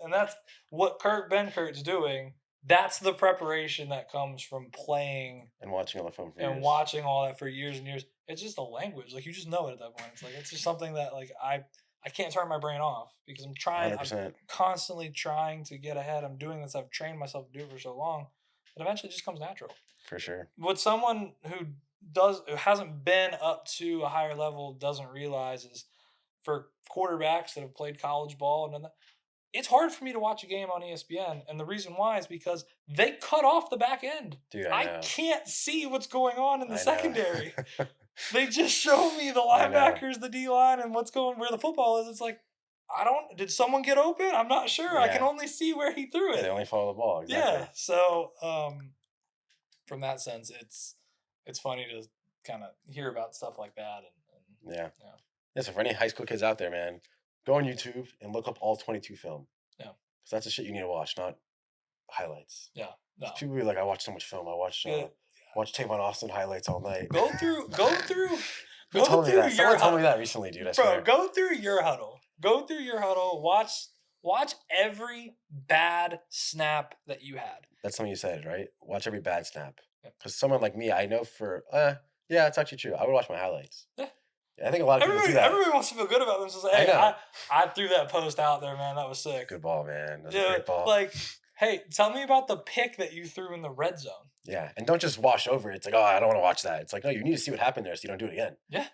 And that's what Kurt Benkert's doing. That's the preparation that comes from playing and watching all the film and watching all that for years and years. It's just a language. Like, you just know it at that point. It's just something that I can't turn my brain off because I'm 100%. constantly trying to get ahead. I'm doing this. I've trained myself to do it for so long. It eventually just comes natural. For sure. What someone who hasn't been up to a higher level doesn't realize is for quarterbacks that have played college ball and done that, it's hard for me to watch a game on ESPN. And the reason why is because they cut off the back end. Dude, I can't see what's going on in the secondary. They just show me the linebackers, the D-line, and where the football is. It's like, did someone get open? I'm not sure. Yeah. I can only see where he threw it. They only follow the ball. Exactly. Yeah. So, from that sense, it's funny to kind of hear about stuff like that. Yeah. So for any high school kids out there, man, go on YouTube and look up all 22 film. Yeah. So that's the shit you need to watch, not highlights. Yeah. No. People be like, I watch so much film. I watch Tavon Austin highlights all night. Go through Who told me that? your Someone told huddle. me that recently, dude. I Bro, swear. go through your huddle. Go through your huddle. Watch every bad snap that you had. That's something you said, right? Watch every bad snap. Yeah. Because someone like me, I know for, yeah, it's actually true. I would watch my highlights. Yeah. I think a lot of people do that. Everybody wants to feel good about themselves. Hey, I threw that post out there, man. That was sick. Good ball, man. That's a Dude, great ball. like, hey, tell me about the pick that you threw in the red zone. Yeah, and don't just wash over it. It's like, oh, I don't want to watch that. It's like, no, you need to see what happened there so you don't do it again. Yeah.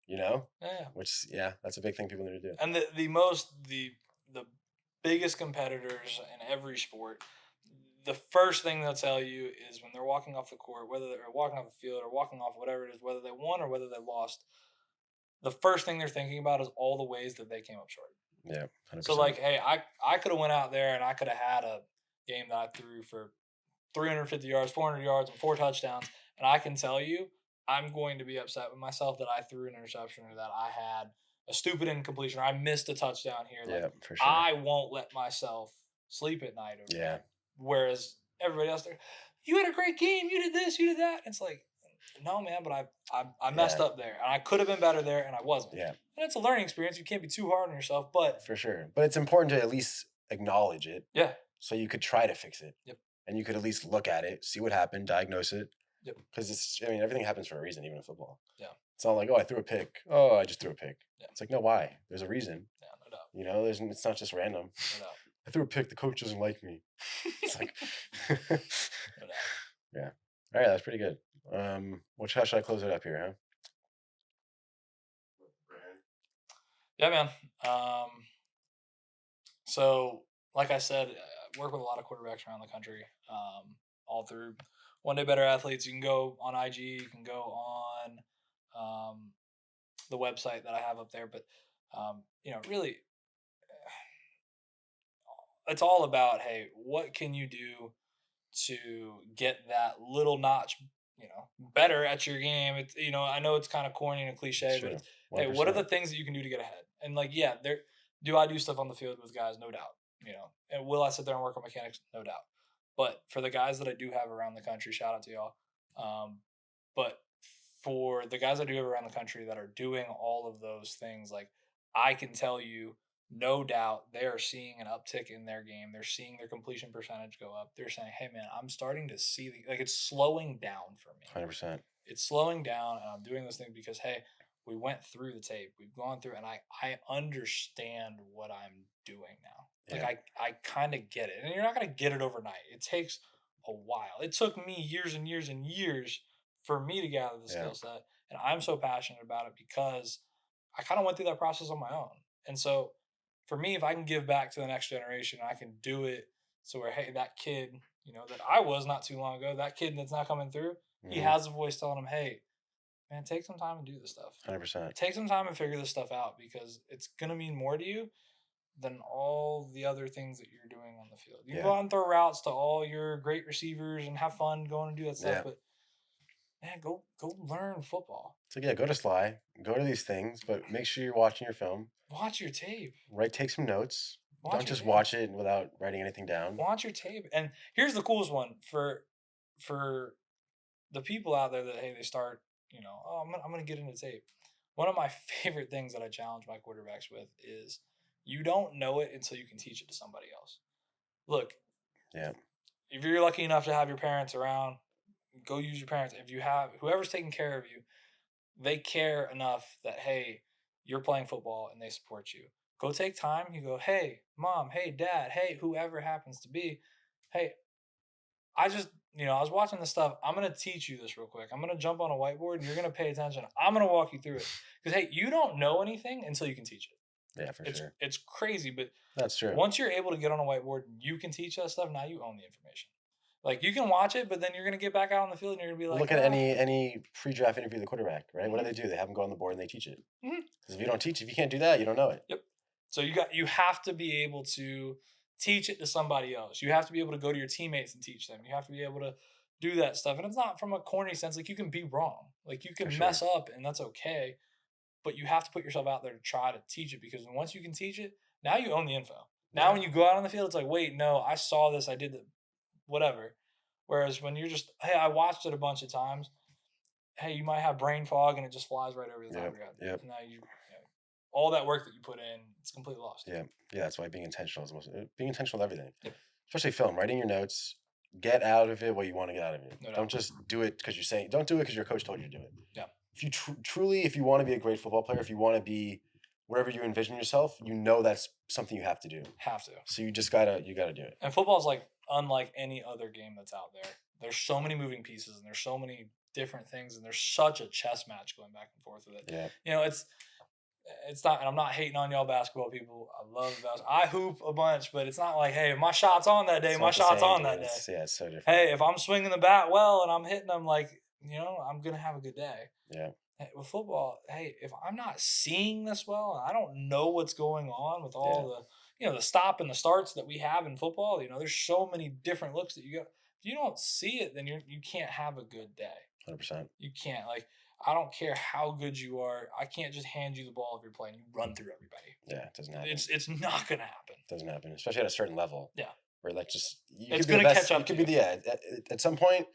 You know? Yeah. Which, yeah, that's a big thing people need to do. And the biggest competitors in every sport, the first thing they'll tell you is when they're walking off the court, whether they're walking off the field or walking off whatever it is, whether they won or whether they lost, the first thing they're thinking about is all the ways that they came up short. Yeah, 100%. So, like, hey, I could have went out there and I could have had a game that I threw for 350 yards, 400 yards, and 4 touchdowns, and I can tell you I'm going to be upset with myself that I threw an interception or that I had a stupid incompletion or I missed a touchdown here. Like, yeah, for sure. I won't let myself sleep at night over that. Whereas everybody else, you had a great game, you did this, you did that. It's like, no, man, but I messed up there, and I could have been better there, and I wasn't. Yeah, and it's a learning experience. You can't be too hard on yourself, but for sure. But it's important to at least acknowledge it. Yeah. So you could try to fix it. Yep. And you could at least look at it, see what happened, diagnose it. Yep. Because everything happens for a reason, even in football. Yeah. It's not like, oh, I threw a pick. Oh, I just threw a pick. Yeah. It's like, no, why? There's a reason. Yeah, no doubt. You know, it's not just random. No doubt. I threw a pick. The coach doesn't like me. It's like, No doubt. Yeah. All right, that's pretty good. How should I close it up here, huh? Yeah, man. So, like I said, I work with a lot of quarterbacks around the country, all through One Day Better Athletes. You can go on IG. You can go on the website that I have up there. But, really, it's all about, hey, what can you do to get that little notch, better at your game? It's, I know it's kind of corny and a cliche, Sure. but hey, what are the things that you can do to get ahead? And like, yeah, do I do stuff on the field with guys? No doubt, and will I sit there and work on mechanics? No doubt. But for the guys that I do have around the country, shout out to y'all. But for the guys I do have around the country that are doing all of those things, like, I can tell you, no doubt they are seeing an uptick in their game. They're seeing their completion percentage go up. They're saying, hey, man, I'm starting to see it's slowing down for me. 100%. It's slowing down, and I'm doing this thing because, hey, we went through the tape. We've gone through, and I understand what I'm doing now. Yeah. Like, I kind of get it. And you're not going to get it overnight. It takes a while. It took me years and years and years for me to gather the skill set. And I'm so passionate about it because I kind of went through that process on my own. And so for me, if I can give back to the next generation, I can do it so where, hey, that kid, that I was not too long ago, that kid that's not coming through, he has a voice telling him, hey, man, take some time and do this stuff. 100%. Take some time and figure this stuff out because it's going to mean more to you than all the other things that you're doing on the field. You can go out and throw routes to all your great receivers and have fun going and do that stuff, but man, go learn football. So go to Sly, go to these things, but make sure you're watching your film. Watch your tape. Take some notes. Don't just tape. watch it without writing anything down. Watch your tape. And here's the coolest one for the people out there that, hey, they start, I'm gonna get into tape. One of my favorite things that I challenge my quarterbacks with is you don't know it until you can teach it to somebody else. Look, if you're lucky enough to have your parents around, go use your parents. If you have whoever's taking care of you, they care enough that, hey, you're playing football and they support you. Go take time. You go, hey, mom, hey, dad, hey, whoever happens to be, hey, I just, I was watching this stuff. I'm going to teach you this real quick. I'm going to jump on a whiteboard and you're going to pay attention. I'm going to walk you through it. Because, hey, you don't know anything until you can teach it. Yeah, for sure. It's crazy, but that's true. Once you're able to get on a whiteboard and you can teach that stuff, now you own the information. Like, you can watch it, but then you're going to get back out on the field and you're going to be like, look at any pre-draft interview of the quarterback, right? What do? They have them go on the board and they teach it. Because if you can't do that, you don't know it. Yep. So you have to be able to teach it to somebody else. You have to be able to go to your teammates and teach them. You have to be able to do that stuff. And it's not from a corny sense. Like, you can be wrong. Like, you can mess up, and that's okay. But you have to put yourself out there to try to teach it, because once you can teach it, now you own the info. Now when you go out on the field, it's like, wait, no, I saw this, I did the whatever. Whereas when you're just, hey, I watched it a bunch of times. Hey, you might have brain fog and it just flies right over the top of your head. Yep. Now all that work that you put in, it's completely lost. Yeah, that's why being intentional is being intentional with everything, Yep. especially film. Writing your notes, get out of it what you want to get out of it. No doubt. Don't just do it because you're saying. Don't do it because your coach told you to do it. Yeah. If you truly, if you want to be a great football player, if you want to be wherever you envision yourself, that's something you have to do. Have to. So you gotta do it. And football is like unlike any other game that's out there. There's so many moving pieces and there's so many different things and there's such a chess match going back and forth with it. Yeah. It's not, and I'm not hating on y'all basketball people. I love basketball. I hoop a bunch, but it's not like, hey, if my shot's on that day, It's my not the shot's same, on dude. that day. It's so different. Hey, if I'm swinging the bat well and I'm hitting them, like, I'm going to have a good day. Yeah. Hey, with football, hey, if I'm not seeing this well, and I don't know what's going on with all the, the stop and the starts that we have in football, there's so many different looks that you go. If you don't see it, then you can't have a good day. 100%. You can't. Like, I don't care how good you are. I can't just hand you the ball if you're playing. You run through everybody. Yeah, it doesn't happen. It's not gonna happen. It doesn't happen, especially at a certain level. Yeah. Where like just It's gonna catch up. You could be at some point,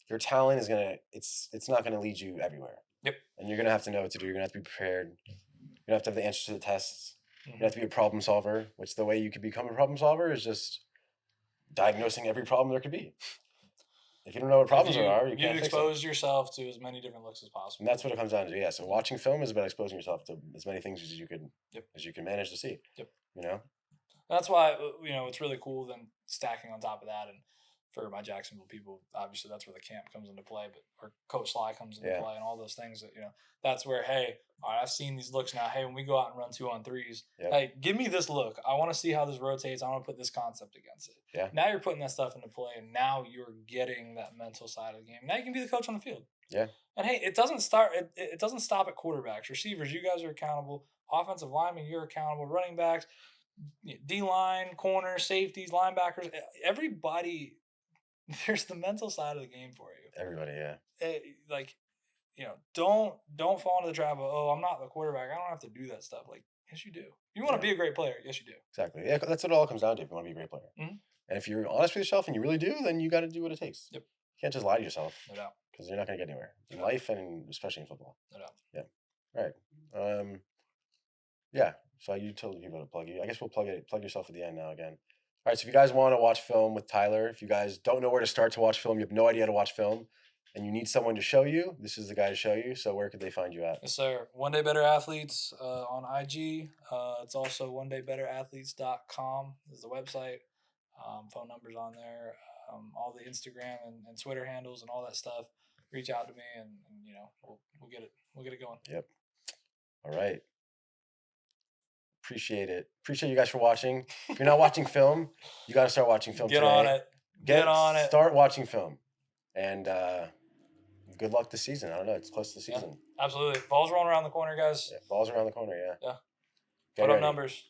your talent is it's not gonna lead you everywhere. Yep. And you're gonna have to know what to do. You're gonna have to be prepared. You're gonna have to have the answers to the tests. Mm-hmm. You're gonna have to be a problem solver. Which the way you could become a problem solver is just diagnosing every problem there could be. If you don't know what problems there are, you can't fix expose yourself to as many different looks as possible. And that's what it comes down to. Yeah. So watching film is about exposing yourself to as many things as you can manage to see. Yep. That's why it's really cool then stacking on top of that, and for my Jacksonville people, obviously that's where the camp comes into play, but or Coach Sly comes into play, and all those things that that's where, hey, all right, I've seen these looks now. Hey, when we go out and run 2-on-3s, hey, give me this look. I want to see how this rotates. I want to put this concept against it. Yeah. Now Now you're putting that stuff into play, and now you're getting that mental side of the game. Now you can be the coach on the field. Yeah. And hey, it doesn't start. It doesn't stop at quarterbacks, receivers. You guys are accountable. Offensive linemen, you're accountable. Running backs, D-line, corners, safeties, linebackers. Everybody. There's the mental side of the game for you. Everybody, yeah. Don't fall into the trap of, I'm not the quarterback. I don't have to do that stuff. Like, yes, you do. If you want to be a great player, yes, you do. Exactly. Yeah, that's what it all comes down to if you want to be a great player. Mm-hmm. And if you're honest with yourself and you really do, then you got to do what it takes. Yep. You can't just lie to yourself. No doubt. Because you're not going to get anywhere in life and especially in football. No doubt. Yeah. All right. Yeah. So you told people to plug you. I guess we'll plug yourself at the end now again. All right. So if you guys want to watch film with Tyler, if you guys don't know where to start to watch film, you have no idea how to watch film, and you need someone to show you, this is the guy to show you. So where could they find you at? Yes, sir. One Day Better Athletes on IG. It's also onedaybeterathletes.com is the website. Phone numbers on there. All the Instagram and Twitter handles and all that stuff. Reach out to me and we'll get it going. Yep. All right. Appreciate it. Appreciate you guys for watching. If you're not watching film, you got to start watching film Get today. on it. Get on it. Start watching film. And good luck this season. I don't know. It's close to the season. Yeah, absolutely. Ball's rolling around the corner, guys. Yeah, ball's around the corner, yeah. Yeah. Get Put up ready. numbers.